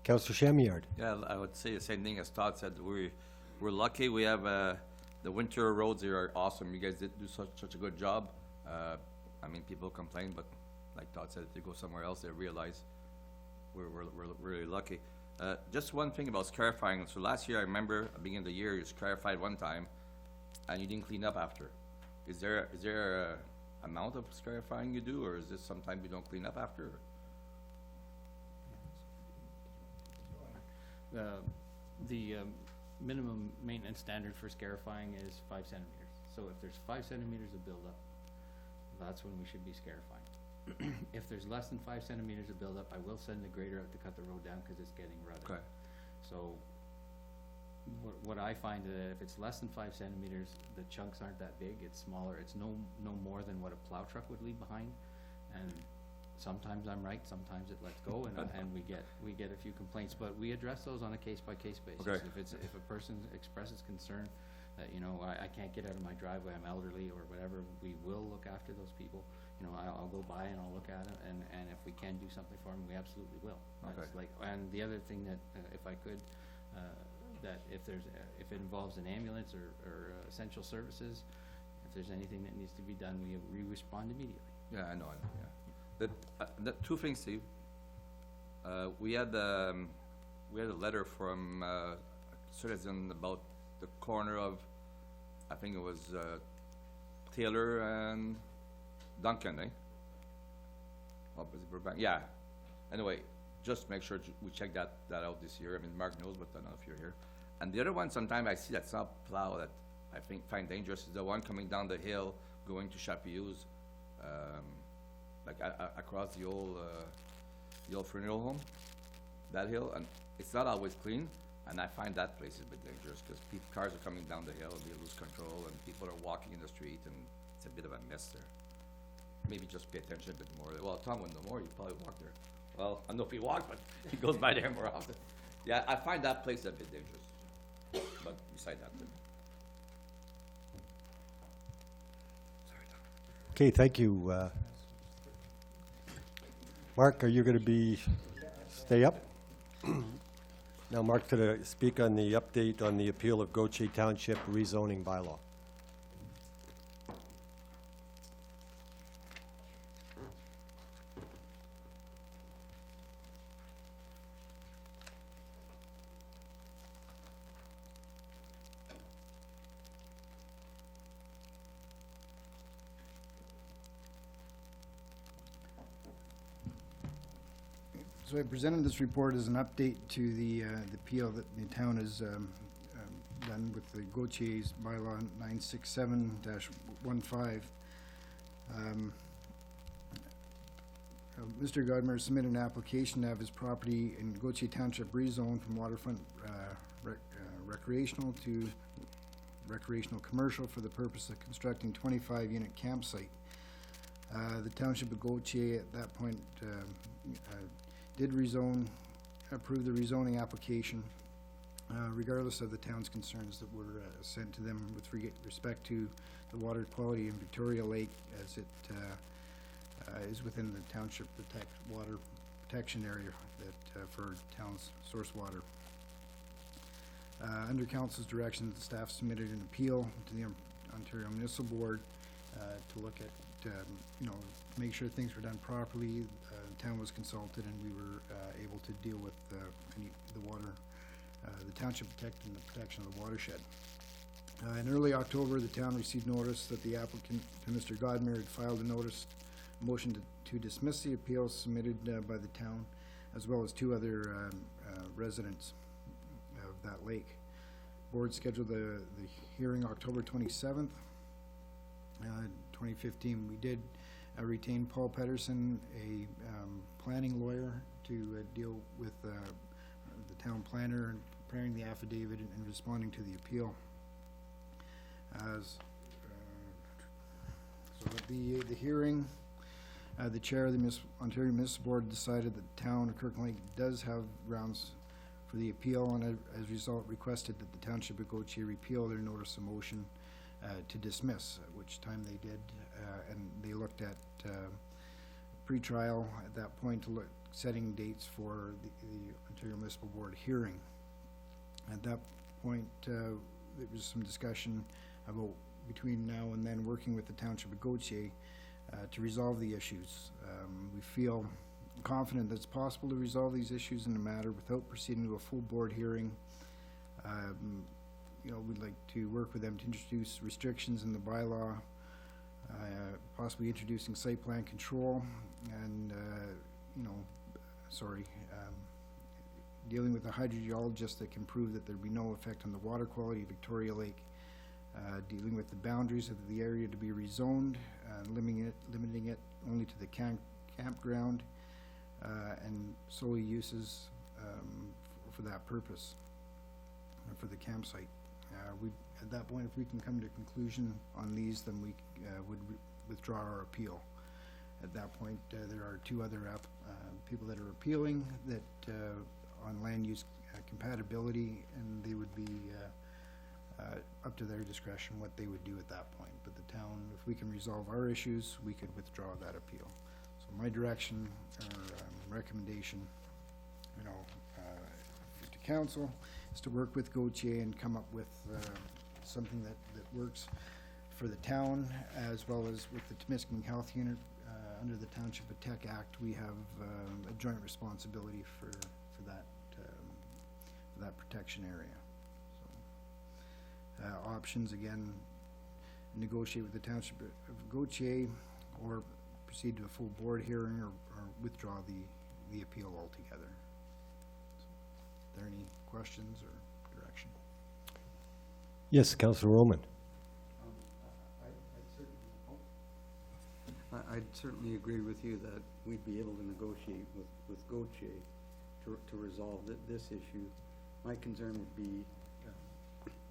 Councillor Shamyard. Yeah, I would say the same thing as Todd said. We're lucky. We have the winter roads here are awesome. You guys did do such a good job. I mean, people complain, but like Todd said, if they go somewhere else, they realize we're really lucky. Just one thing about scarifying. So last year, I remember at the beginning of the year, you scarified one time, and you didn't clean up after. Is there a amount of scarifying you do, or is this sometimes you don't clean up after? The minimum maintenance standard for scarifying is 5 centimeters. So if there's 5 centimeters of buildup, that's when we should be scarifying. If there's less than 5 centimeters of buildup, I will send the grader out to cut the road down, cause it's getting rutted. Okay. So, what I find that if it's less than 5 centimeters, the chunks aren't that big, it's smaller, it's no more than what a plow truck would leave behind. And sometimes I'm right, sometimes it lets go, and we get a few complaints, but we address those on a case-by-case basis. Okay. If a person expresses concern that, you know, I can't get out of my driveway, I'm elderly or whatever, we will look after those people. You know, I'll go by and I'll look at them, and if we can do something for them, we absolutely will. That's Okay. like, and the other thing that, if I could, that if it involves an ambulance or essential services, if there's anything that needs to be done, we respond immediately. Yeah, I know, yeah. The two things, Steve. We had a letter from a citizen about the corner of, I think it was Taylor and Duncan, eh? Oh, was it Burbank? Yeah. Anyway, just make sure we check that out this year. I mean, Mark knows, but I don't know if you're here. And the other one, sometimes I see that some plow that I find dangerous is the one coming down the hill going to Chapious, like across the old funeral home, that hill, and it's not always clean. And I find that place is a bit dangerous because cars are coming down the hill and they lose control, and people are walking in the street, and it's a bit of a mess there. Maybe just pay attention a bit more. Well, Tom would know more. You probably walk there. Well, I don't know if he walked, but he goes by there more often. Yeah, I find that place a bit dangerous. But beside that, Okay, thank you. Mark, are you going to stay up? Now, Mark's going to speak on the update on the appeal of Gautier Township rezoning bylaw. So I presented this report as an update to the appeal that the town has done with the Gautier's bylaw 967-15. Mr. Godmer submitted an application to have his property in Gautier Township rezoned from waterfront recreational to recreational commercial for the purpose of constructing 25-unit campsite. The Township of Gautier at that point did approve the rezoning application, regardless of the town's concerns that were sent to them with respect to the water quality in Victoria Lake, as it is within the township water protection area that for town's source water. Under council's direction, the staff submitted an appeal to the Ontario Municipal Board to look at, make sure things were done properly. The town was consulted, and we were able to deal with the township protecting the protection of the watershed. In early October, the town received notice that the applicant, Mr. Godmer, had filed a motion to dismiss the appeal submitted by the town, as well as two other residents of that lake. Board scheduled the hearing October 27th, 2015. We did retain Paul Pedersen, a planning lawyer, to deal with the town planner and preparing the affidavit and responding to the appeal. So at the hearing, the chair of the Ontario Municipal Board decided that the town of Kirkland Lake does have grounds for the appeal, and as a result requested that the Township of Gautier repeal their notice of motion to dismiss, at which time they did, and they looked at pre-trial at that point to look setting dates for the Ontario Municipal Board hearing. At that point, there was some discussion about between now and then working with the Township of Gautier to resolve the issues. We feel confident that it's possible to resolve these issues in the matter without proceeding to a full board hearing. We'd like to work with them to introduce restrictions in the bylaw, possibly introducing site plan control, and dealing with a hydrogeologist that can prove that there'd be no effect on the water quality of Victoria Lake, dealing with the boundaries of the area to be rezoned, limiting it only to the campground, and solely uses, for that purpose, for the campsite. At that point, if we can come to conclusion on these, then we, would withdraw our appeal. At that point, there are two other people that are appealing that, on land use compatibility, and they would be, up to their discretion what they would do at that point. But the town, if we can resolve our issues, we could withdraw that appeal. So my direction or recommendation, to council is to work with Gautier and come up with something that works for the town, as well as with the Temiskaming Health Unit. Under the Township of Tech Act, we have a joint responsibility for that protection area. So, options, again, negotiate with the Township of Gautier, or proceed to a full board hearing, or withdraw the appeal altogether. So, are there any questions or direction? Yes, Councillor Roman. I'd certainly agree with you that we'd be able to negotiate with Gautier to resolve this issue. My concern would be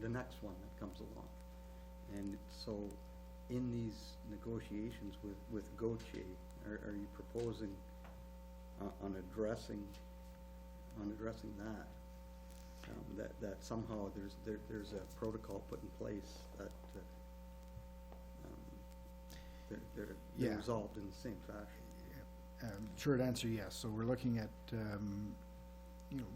the next one that comes along. And so, in these negotiations with Gautier, are you proposing on addressing that somehow there's a protocol put in place that they're resolved in the same fashion? Short answer, yes. So we're looking at,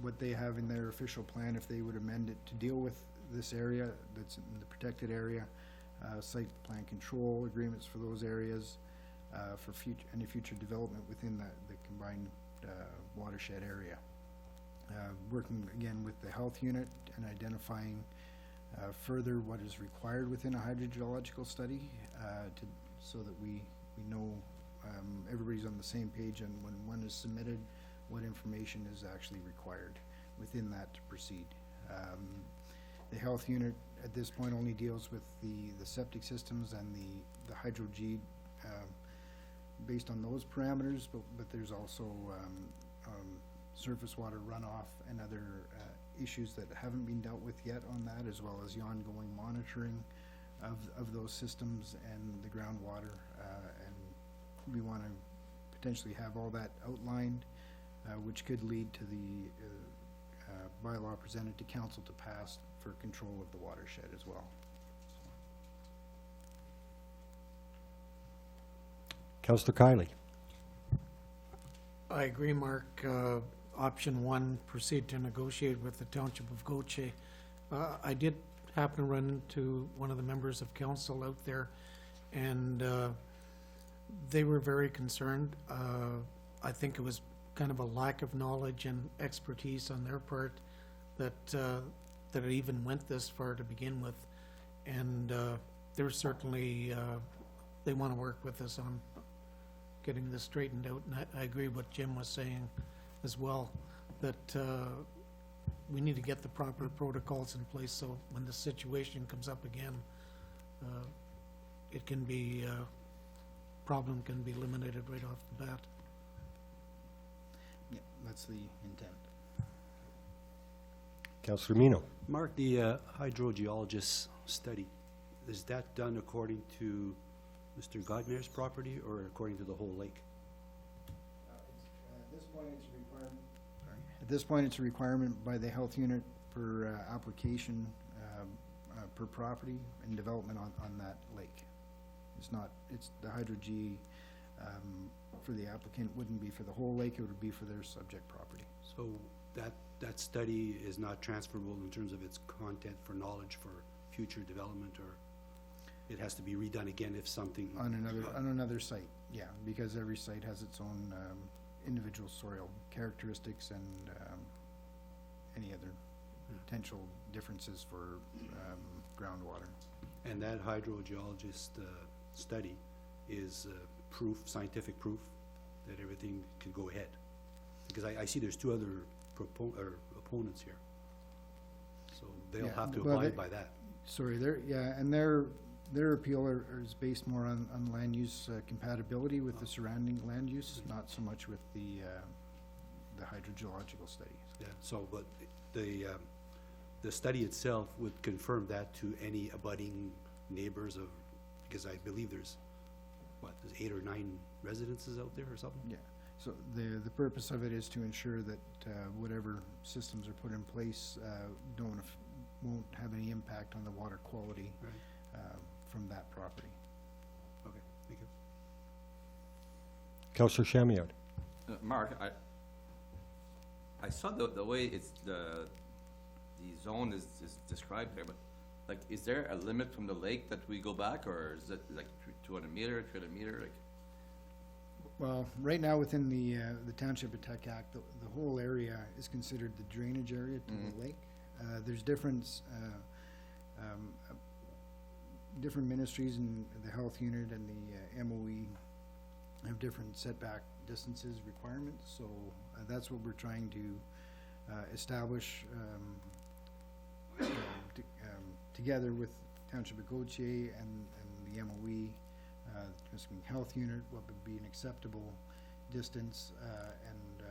what they have in their official plan, if they would amend it to deal with this area that's in the protected area, site plan control agreements for those areas, for any future development within the combined watershed area. Working again with the health unit and identifying further what is required within a hydrogeological study, so that we know everybody's on the same page, and when one is submitted, what information is actually required within that to proceed. The health unit at this point only deals with the septic systems and the hydro-G based on those parameters, but there's also surface water runoff and other issues that haven't been dealt with yet on that, as well as the ongoing monitoring of those systems and the groundwater, and we want to potentially have all that outlined, which could lead to the bylaw presented to council to pass for control of the watershed as well. Councillor Kiley. I agree, Mark. Option one, proceed to negotiate with the Township of Gautier. I did happen to run into one of the members of council out there, and they were very concerned. I think it was kind of a lack of knowledge and expertise on their part that it even went this far to begin with, and they're certainly they want to work with us on getting this straightened out. And I agree what Jim was saying as well, that we need to get the proper protocols in place, so when the situation comes up again, it can be, problem can be eliminated right off the bat. Yeah, that's the intent. Councillor Mino. Mark, the hydrogeologist study, is that done according to Mr. Godmere's property or according to the whole lake? At this point, it's a requirement. Sorry. At this point, it's a requirement by the health unit per application per property and development on that lake. It's not. It's the hydro-G for the applicant wouldn't be for the whole lake. It would be for their subject property. So that study is not transferable in terms of its content for knowledge for future development, or it has to be redone again if something On another site, yeah, because every site has its own individual soil characteristics and any other potential differences for groundwater. And that hydrogeologist study is proof, scientific proof, that everything could go ahead? Because I see there's two other opponents here. So they'll Yeah, have to well, abide by that. Sorry, they're, yeah, and they're Their appeal is based more on land use compatibility with the surrounding land use, not so much with the hydrogeological studies. Yeah, so, but the study itself would confirm that to any abutting neighbors of, because I believe there's 8 or 9 residences out there or something? Yeah, so the purpose of it is to ensure that whatever systems are put in place won't have any impact on the water quality Right. from that property. Okay, thank you. Counselor Shamiot. Mark, I saw the way it's, the zone is described there, but, like, is there a limit from the lake that we go back, or is it like 200 meter, 300 meter, like? Well, right now, within the Township of Tech Act, the whole area is considered the drainage area to the lake. There's different ministries in the health unit and the MOE have different setback distances requirements, so that's what we're trying to establish together with Township of Gautier and the MOE, Temiskaming Health Unit, what would be an acceptable distance and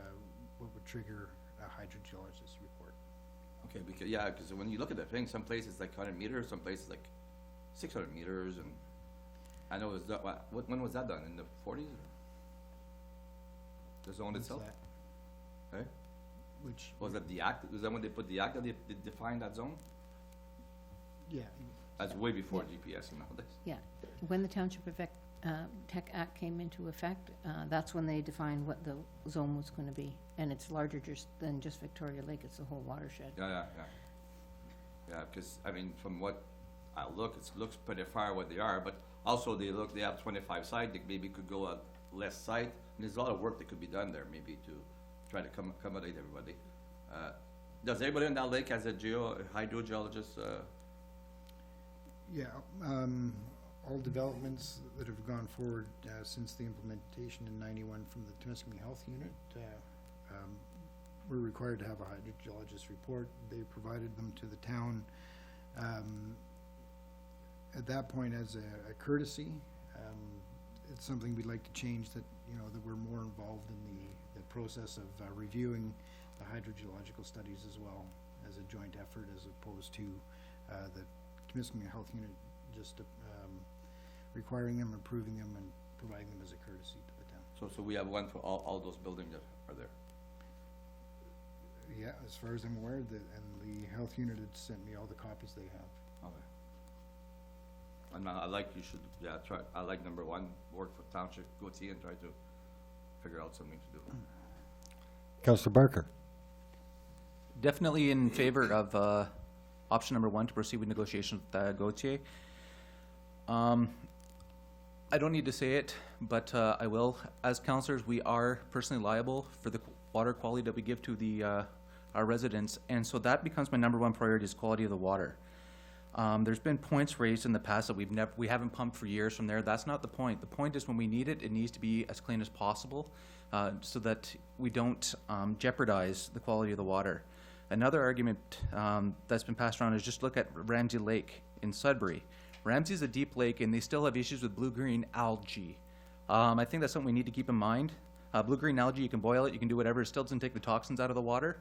what would trigger a hydrogeologist report. Okay, because, yeah, because when you look at the thing, some places like 100 meters, some places like 600 meters, and I know it was, when was that done, in the 40s? The zone What's itself? that? Eh? Which, Was that the act, was that when they put the act that they defined that zone? yeah, That's way before GPS nowadays. Yeah, when the Township Tech Act came into effect, that's when they defined what the zone was gonna be. And it's larger than just Victoria Lake, it's the whole watershed. Yeah, because, I mean, from what I look, it looks pretty far what they are, but also they have 25 site, they maybe could go a less site, and there's a lot of work that could be done there, maybe to try to accommodate everybody. Does everybody in that lake has a hydrogeologist, yeah, all developments that have gone forward since the implementation in '91 from the Temiskaming Health Unit were required to have a hydrogeologist report. They provided them to the town at that point as a courtesy. It's something we'd like to change, that, that we're more involved in the process of reviewing the hydrogeological studies as well as a joint effort, as opposed to the Temiskaming Health Unit just requiring them, approving them, and providing them as a courtesy to the town. so we have one for all those buildings that are there? Yeah, as far as I'm aware, and the health unit had sent me all the copies they have. Okay. And I like, you should, try, I like number one, work for Township, Gautier, and try to figure out something to do. Counselor Barker. Definitely in favor of option number 1, to proceed with negotiations with Gautier. I don't need to say it, but I will. As councillors, we are personally liable for the water quality that we give to our residents, and so that becomes my number 1 priority, is quality of the water. There's been points raised in the past that we haven't pumped for years from there. That's not the point. The point is, when we need it, it needs to be as clean as possible, so that we don't jeopardize the quality of the water. Another argument that's been passed around is just look at Ramsey Lake in Sudbury. Ramsey's a deep lake, and they still have issues with blue-green algae. I think that's something we need to keep in mind. Blue-green algae, you can boil it, you can do whatever, it still doesn't take the toxins out of the water.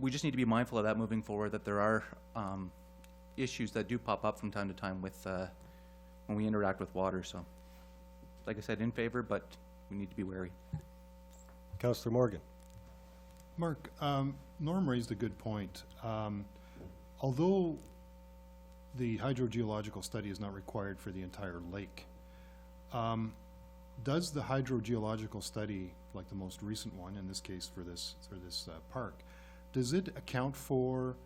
We just need to be mindful of that moving forward, that there are issues that do pop up from time to time with when we interact with water. So, like I said, in favor, but we need to be wary. Counselor Morgan. Mark, Norm raised a good point. Although the hydrogeological study is not required for the entire lake, does the hydrogeological study, like the most recent one, in this case for this park, does it account for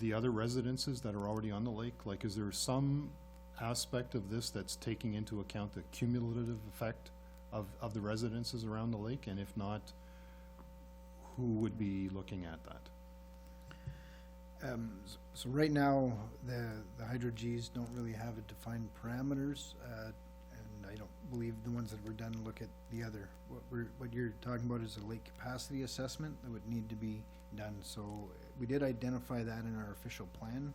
the other residences that are already on the lake? Like, is there some aspect of this that's taking into account the cumulative effect of the residences around the lake? And if not, who would be looking at that? So right now, the hydro-Gs don't really have a defined parameters, and I don't believe the ones that were done look at the other. What you're talking about is a lake capacity assessment that would need to be done. So we did identify that in our official plan,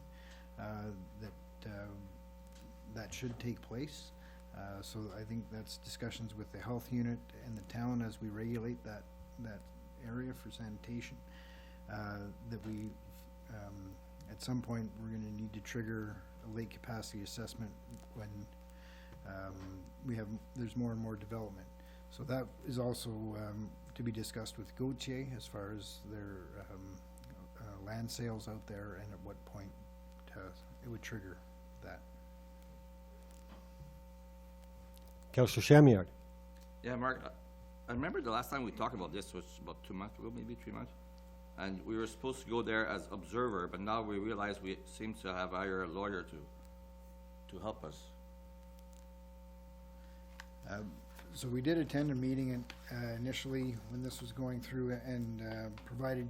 that that should take place. So I think that's discussions with the health unit and the town as we regulate that area for sanitation. That we, at some point, we're gonna need to trigger a lake capacity assessment when there's more and more development. So that is also to be discussed with Gautier as far as their land sales out there and at what point it would trigger that. Councillor Shamiard. Yeah, Mark, I remember the last time we talked about this was about 2 months ago, maybe 3 months. And we were supposed to go there as observer, but now we realize we seem to have hired a lawyer to help us. So we did attend a meeting initially when this was going through and provided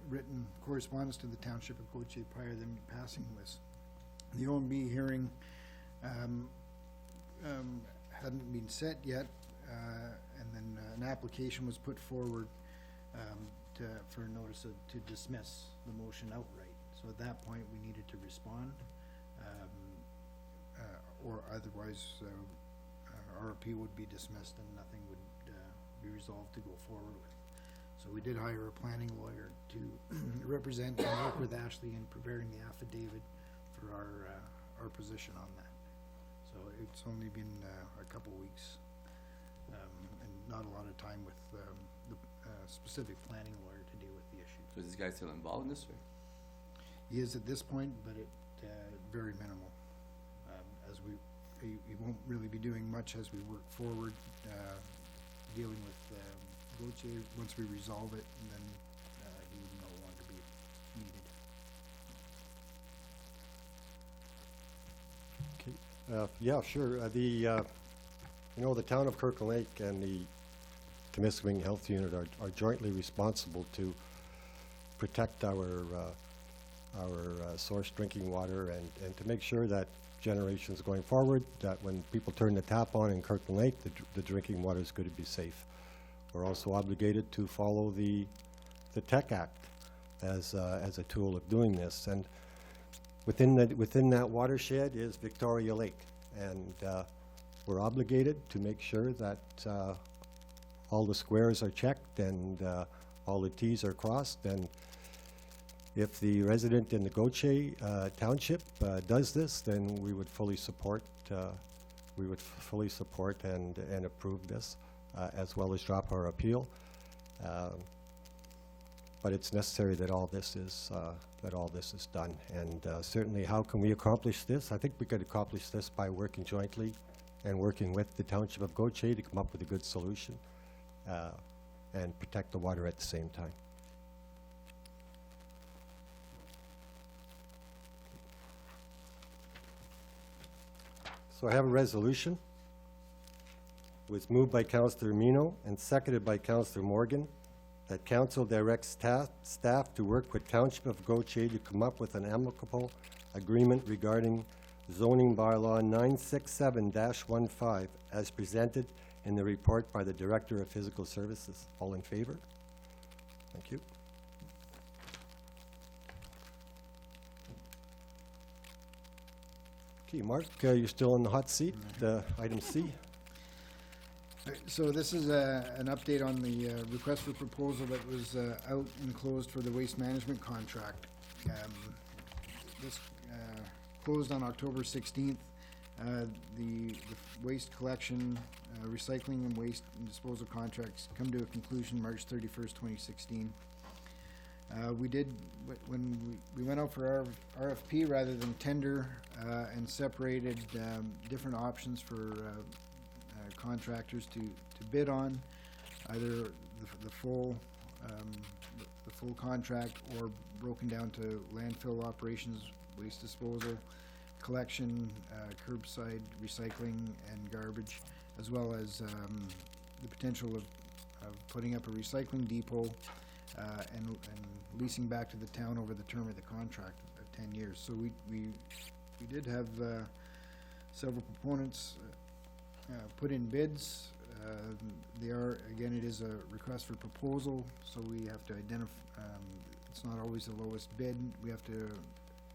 written correspondence to the Township of Gautier prior to them passing this. The OMB hearing hadn't been set yet, and then an application was put forward for a notice to dismiss the motion outright. So at that point, we needed to respond, or otherwise RFP would be dismissed and nothing would be resolved to go forward with. So we did hire a planning lawyer to represent and work with Ashley in preparing the affidavit for our position on that. So it's only been a couple weeks, and not a lot of time with the specific planning lawyer to deal with the issue. So is this guy still involved in this, or? He is at this point, but very minimal. As he won't really be doing much as we work forward, dealing with Gautier. Once we resolve it, and then he would no longer be needed. Okay, yeah, sure. The town of Kirkland Lake and the Temiskaming Health Unit are jointly responsible to protect our source drinking water and to make sure that generations going forward, that when people turn the tap on in Kirkland Lake, the drinking water is going to be safe. We're also obligated to follow the Tech Act as a tool of doing this. And within that watershed is Victoria Lake, and we're obligated to make sure that all the squares are checked and all the T's are crossed. And if the resident in the Gautier Township does this, then we would fully support and approve this, as well as drop our appeal. But it's necessary that all this is done. And certainly, how can we accomplish this? I think we could accomplish this by working jointly and working with the Township of Gautier to come up with a good solution and protect the water at the same time. So I have a resolution. It was moved by Councillor Mino and seconded by Councillor Morgan that council directs staff to work with Township of Gautier to come up with an amicable agreement regarding zoning bylaw 967-15 as presented in the report by the Director of Physical Services. All in favor? Thank you. Okay, Mark, you're still in the hot seat. Item C. So this is an update on the request for proposal that was out and closed for the waste management contract. This closed on October 16th. The waste collection, recycling and waste and disposal contracts come to a conclusion March 31st, 2016. We did, when we went out for our RFP rather than tender, and separated different options for contractors to bid on, either the full contract or broken down to landfill operations, waste disposal, collection, curbside recycling and garbage, as well as the potential of putting up a recycling depot and leasing back to the town over the term of the contract of 10 years. So we did have several proponents put in bids. They are, again, it is a request for proposal, so we have to identify, it's not always the lowest bid. We have to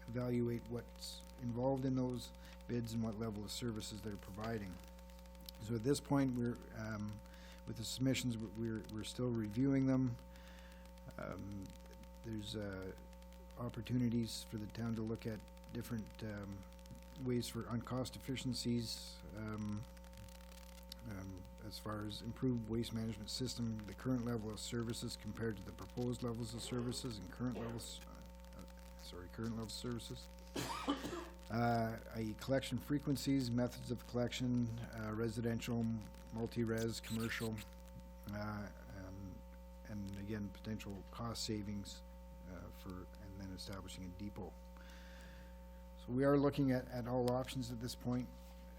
evaluate what's involved in those bids and what level of services they're providing. So at this point, we're, with the submissions, we're still reviewing them. There's opportunities for the town to look at different ways for cost efficiencies, as far as improved waste management system, the current level of services compared to the proposed levels of services and current levels, current level of services. i.e. collection frequencies, methods of collection, residential, multi-res, commercial, and again, potential cost savings and then establishing a depot. So we are looking at all options at this point.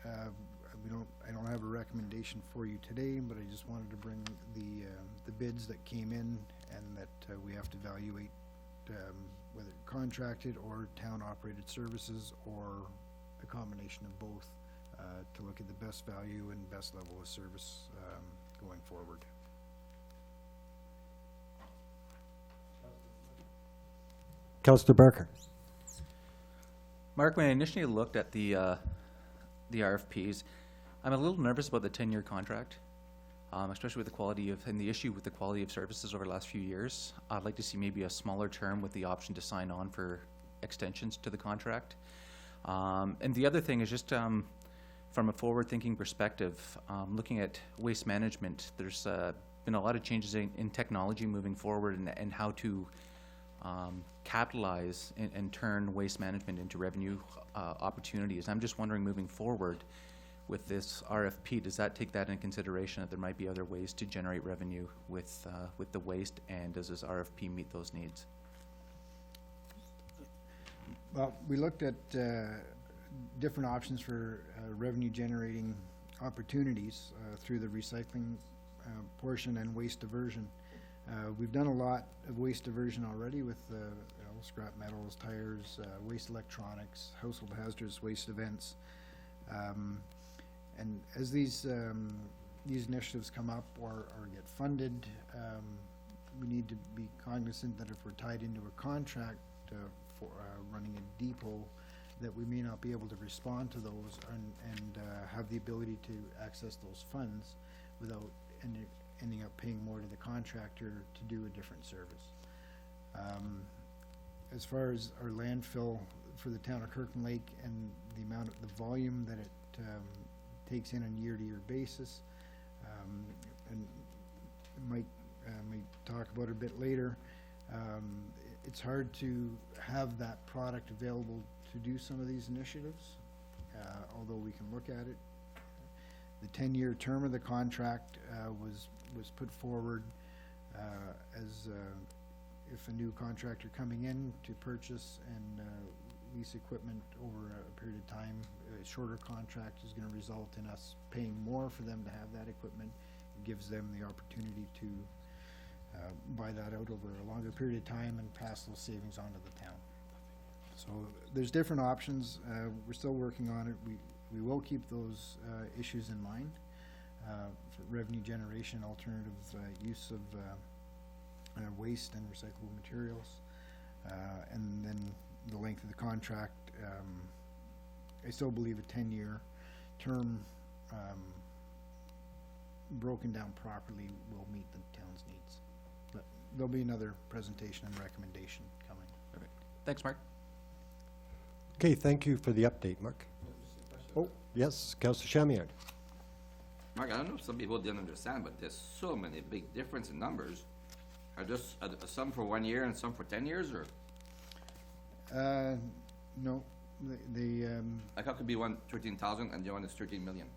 I don't have a recommendation for you today, but I just wanted to bring the bids that came in and that we have to evaluate whether contracted or town-operated services or a combination of both to look at the best value and best level of service going forward. Councillor Barker. Mark, when I initially looked at the RFPs, I'm a little nervous about the 10-year contract, especially with the quality of, and the issue with the quality of services over the last few years. I'd like to see maybe a smaller term with the option to sign on for extensions to the contract. And the other thing is just from a forward-thinking perspective, looking at waste management, there's been a lot of changes in technology moving forward and how to capitalize and turn waste management into revenue opportunities. I'm just wondering, moving forward with this RFP, does that take that into consideration, that there might be other ways to generate revenue with the waste, and does this RFP meet those needs? Well, we looked at different options for revenue generating opportunities through the recycling portion and waste diversion. We've done a lot of waste diversion already with scrap metals, tires, waste electronics, household hazardous waste events. And as these initiatives come up or get funded, we need to be cognizant that if we're tied into a contract for running a depot, that we may not be able to respond to those and have the ability to access those funds without ending up paying more to the contractor to do a different service. As far as our landfill for the town of Kirkland Lake and the volume that it takes in on a year-to-year basis, and Mike may talk about it a bit later, it's hard to have that product available to do some of these initiatives, although we can look at it. The 10-year term of the contract was put forward as if a new contractor coming in to purchase and lease equipment over a period of time, a shorter contract is going to result in us paying more for them to have that equipment. It gives them the opportunity to buy that out over a longer period of time and pass those savings on to the town. So there's different options. We're still working on it. We will keep those issues in mind for revenue generation, alternative use of waste and recyclable materials, and then the length of the contract. I still believe a 10-year term broken down properly will meet the town's needs. But there'll be another presentation and recommendation coming. Perfect. Thanks, Mark. Okay, thank you for the update, Mark. Oh, yes, Councillor Shamiard. Mark, I don't know if some people didn't understand, but there's so many big difference in numbers. Are some for 1 year and some for 10 years, or? No, Like how could be one 13,000 and the one is 13 million?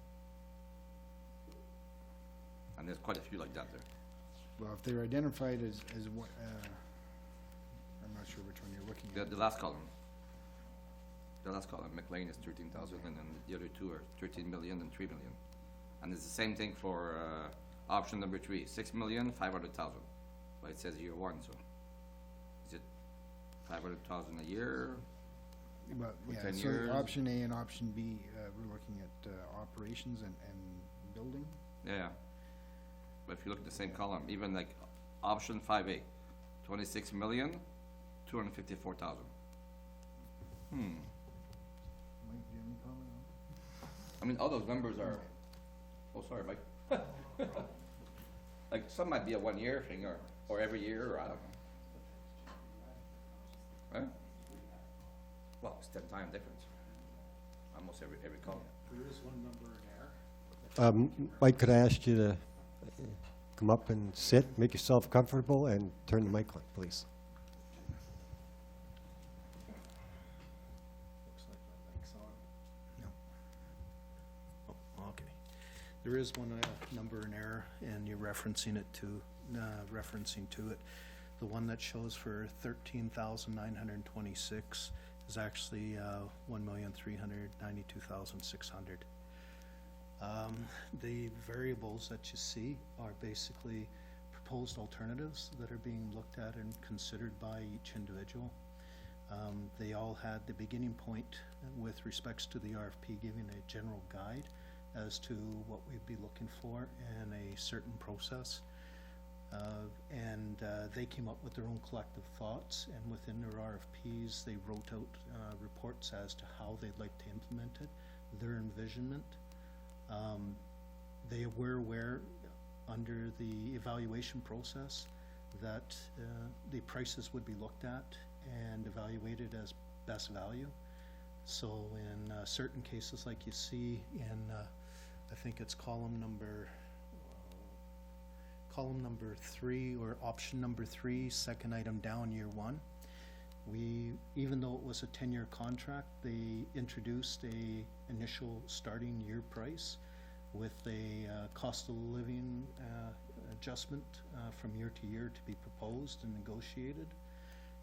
And there's quite a few like that there. well, if they're identified as one, I'm not sure which one you're looking at. The last column. The last column, McLean is 13,000 and then the other two are 13 million and 3 million. And it's the same thing for option number 3, 6,500,000. But it says year 1, so is it 500,000 a year? Well, for yeah, 10 so years? option A and option B, we're looking at operations and building. Yeah. But if you look at the same column, even like option 5A, 26,254,000. Mike, do you have any comment on? I mean, all those numbers are, oh, sorry, Mike. Like, some might be a 1 year thing, or every year, or I don't know. Right? Well, it's 10 times difference. Almost every column. There is one number in error. Mike, could I ask you to come up and sit, make yourself comfortable, and turn the mic on, please? Looks like my mic's on. No. Oh, okay. There is one number in error, and you're referencing it to, it. The one that shows for 13,926 is actually 1,392,600. The variables that you see are basically proposed alternatives that are being looked at and considered by each individual. They all had the beginning point with respects to the RFP giving a general guide as to what we'd be looking for in a certain process. They came up with their own collective thoughts, and within their RFPs, they wrote out reports as to how they'd like to implement it, their envisionment. They were aware under the evaluation process that the prices would be looked at and evaluated as best value. So in certain cases, like you see in, I think it's column number 3, or option number 3, second item down, year 1. Even though it was a 10-year contract, they introduced a initial starting year price with a cost of living adjustment from year to year to be proposed and negotiated.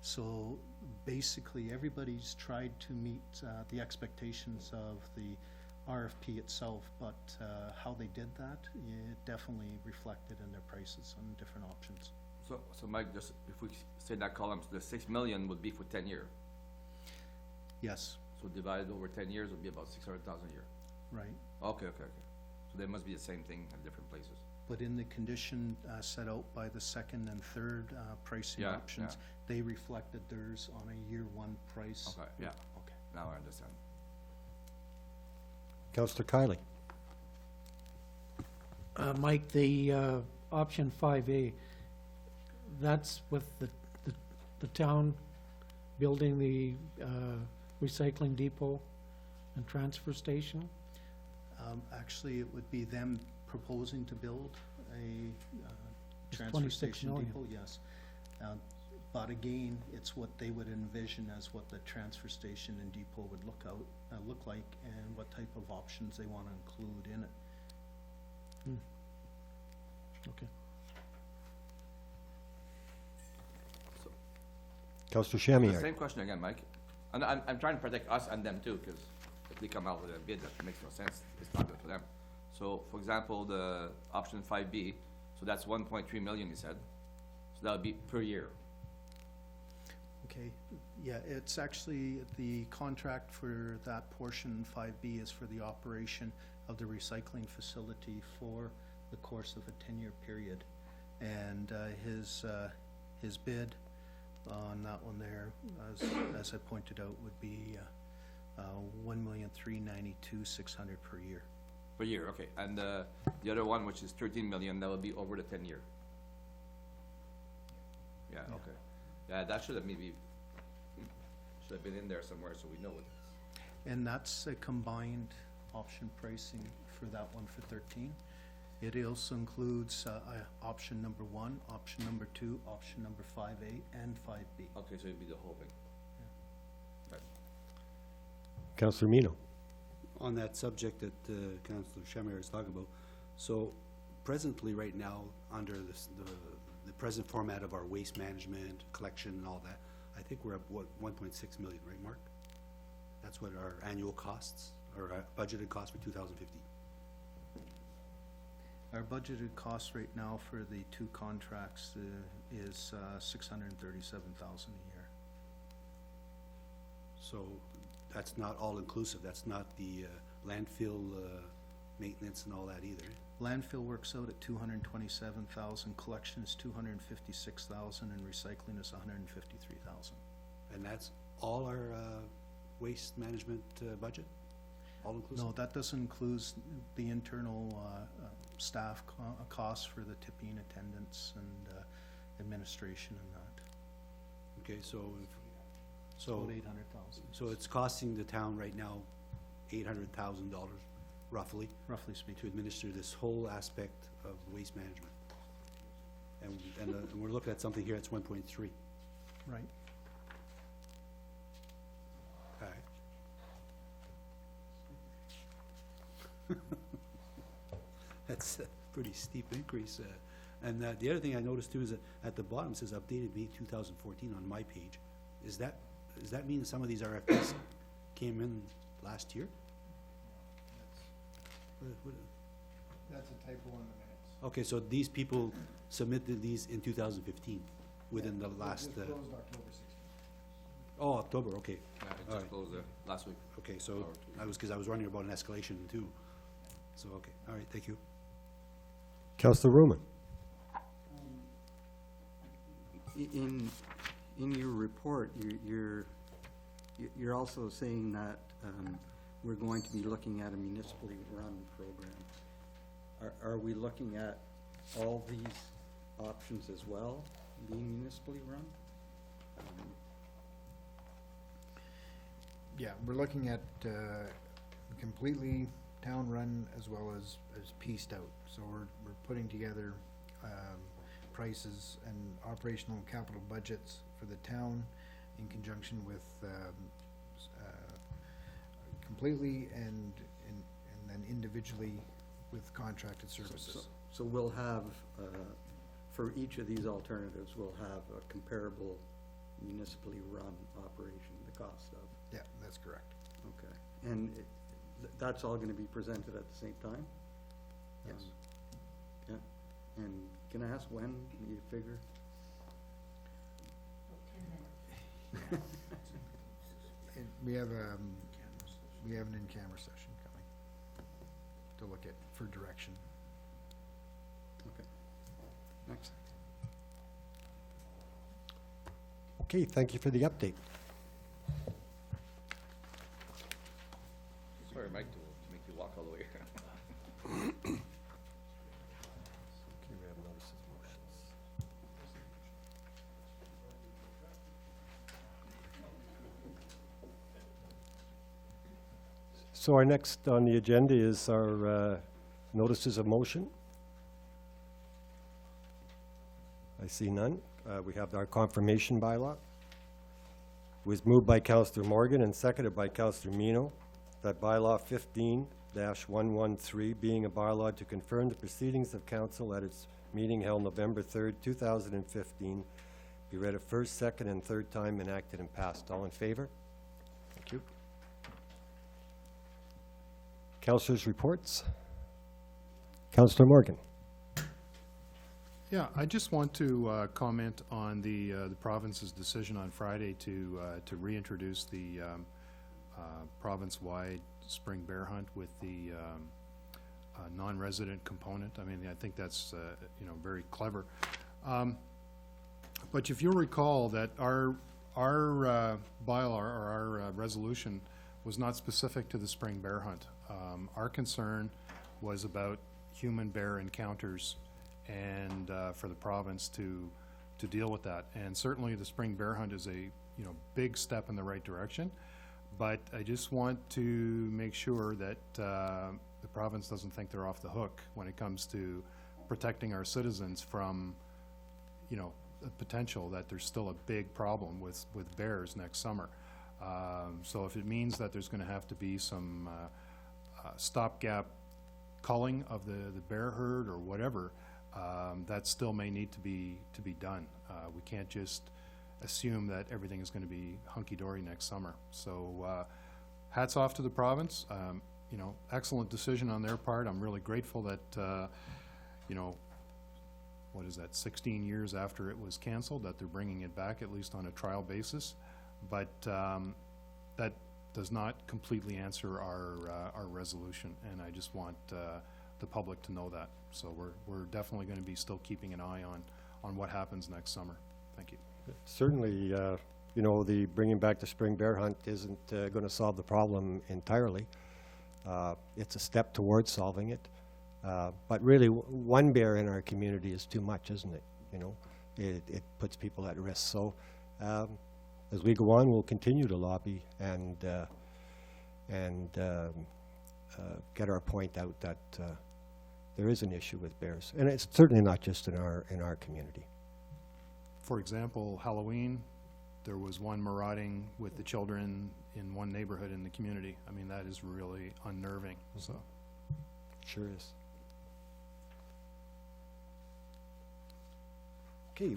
So basically, everybody's tried to meet the expectations of the RFP itself, but how they did that, it definitely reflected in their prices on different options. So Mike, just, if we say that column, the 6 million would be for 10 year. Yes, So divided over 10 years would be about 600,000 a year. right. Okay. So they must be the same thing at different places. But in the condition set out by the second and third pricing Yeah, options, they reflected theirs on a year 1 price. Okay, yeah, Okay. now I understand. Councillor Kylie? Mike, the option 5A, that's with the town building the recycling depot and transfer station? Actually, it would be them proposing to build a It's transfer 26 station million. depot, yes. But again, it's what they would envision as what the transfer station and depot would look like, and what type of options they want to include in it. Okay. Councillor The Shamier? same question again, Mike. And I'm trying to protect us and them too, because if they come out with a bid that makes no sense, it's not good for them. So, for example, the option 5B, so that's 1.3 million, you said. So that would be per year. Okay, yeah, it's actually, the contract for that portion, 5B, is for the operation of the recycling facility for the course of a 10-year period. And his bid on that one there, as I pointed out, would be 1,392,600 per year. Per year, okay. And the other one, which is 13 million, that would be over the 10 year. Yeah, okay. Yeah, that should have maybe, should have been in there somewhere so we know it. And that's a combined option pricing for that one for 13. It also includes option number 1, option number 2, option number 5A, and 5B. Okay, so it'd be the whole thing. Right. Councillor Mino? On that subject that Councillor Shamier is talking about, so presently, right now, under the present format of our waste management, collection and all that, I think we're at, what, 1.6 million, right, Mark? That's what our annual costs, or budgeted costs for 2015. Our budgeted cost right now for the 2 contracts is $637,000 a year. So that's not all inclusive, that's not the landfill maintenance and all that either. Landfill works out at $227,000, collection is $256,000, and recycling is $153,000. And that's all our waste management budget? all inclusive? No, that doesn't include the internal staff costs for the tipping, attendance, and administration and that. Okay, so, It's about 800,000, so it's costing the town right now $800,000 roughly roughly speaking. to administer this whole aspect of waste management. And we're looking at something here that's 1.3. Right. Okay. That's a pretty steep increase. And the other thing I noticed too is that at the bottom it says updated May 2014 on my page. Does that mean some of these RFPs came in last year? That's a typo in the minutes. Okay, so these people submitted these in 2015, within the last, It was closed October 16th. oh, October, okay. Yeah, it All just right. closed last week. Okay, so because I was wondering about an escalation too. So, okay, all right, thank you. Counselor Ruman. In your report, you're also saying that we're going to be looking at a municipally run program. Are we looking at all these options as well, being municipally run? Yeah, we're looking at completely town-run as well as pieced out. So we're putting together prices and operational and capital budgets for the town in conjunction with completely and then individually with contracted services. So we'll have, for each of these alternatives, we'll have a comparable municipally run operation, the cost of. Yeah, that's correct. Okay. And that's all gonna be presented at the same time? Yes. Yeah. And can I ask when you figure? We have an in-camera session coming to look at for direction. Okay. Next. Okay, thank you for the update. Sorry, Mike, to make you walk all the way here. Okay, we have notices, motions. So our next on the agenda is our notices of motion. I see none. We have our confirmation bylaw. It was moved by Councillor Morgan and seconded by Councillor Mino that bylaw 15-113, being a bylaw to confirm the proceedings of council at its meeting held November 3rd, 2015, be read a first, second, and third time, enacted and passed. All in favor? Thank you. Councillors' reports. Councillor Morgan. Yeah, I just want to comment on the province's decision on Friday to reintroduce the province-wide spring bear hunt with the non-resident component. I mean, I think that's very clever. But if you'll recall that our bylaw or our resolution was not specific to the spring bear hunt. Our concern was about human bear encounters and for the province to deal with that. And certainly the spring bear hunt is a big step in the right direction. But I just want to make sure that the province doesn't think they're off the hook when it comes to protecting our citizens from the potential that there's still a big problem with bears next summer. So if it means that there's going to have to be some stopgap culling of the bear herd or whatever, that still may need to be done. We can't just assume that everything is going to be hunky-dory next summer. So hats off to the province. Excellent decision on their part. I'm really grateful that what is that, 16 years after it was canceled, that they're bringing it back, at least on a trial basis. But that does not completely answer our resolution, and I just want the public to know that. So we're definitely going to be still keeping an eye on what happens next summer. Thank you. Certainly, the bringing back the spring bear hunt isn't going to solve the problem entirely. It's a step towards solving it. But really, one bear in our community is too much, isn't it? You know, it puts people at risk. So as we go on, we'll continue to lobby and get our point out that there is an issue with bears. And it's certainly not just in our community. For example, Halloween, there was one marauding with the children in one neighborhood in the community. I mean, that is really unnerving, so. Sure is. Okay,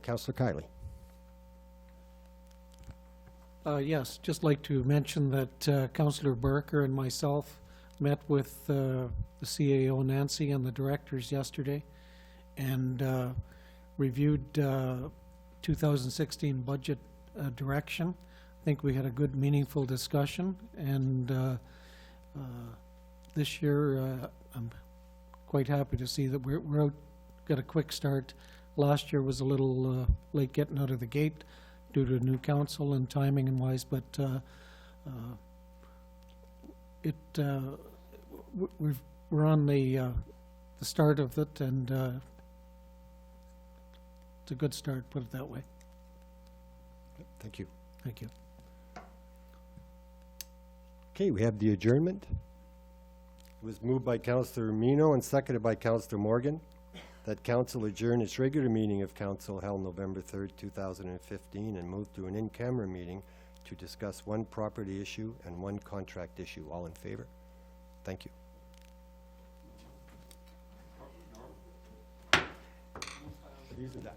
Councillor Kiley. Yes, just like to mention that Councillor Barker and myself met with the CAO Nancy and the directors yesterday and reviewed 2016 budget direction. I think we had a good, meaningful discussion, and this year I'm quite happy to see that we're out, got a quick start. Last year was a little late getting out of the gate due to new council and timing and wise, but we're on the start of it, and it's a good start, put it that way. Thank you. Thank you. Okay, we have the adjournment. It was moved by Councillor Mino and seconded by Councillor Morgan that council adjourn its regular meeting of council held November 3rd, 2015, and move to an in-camera meeting to discuss one property issue and one contract issue. All in favor? Thank you. These are done.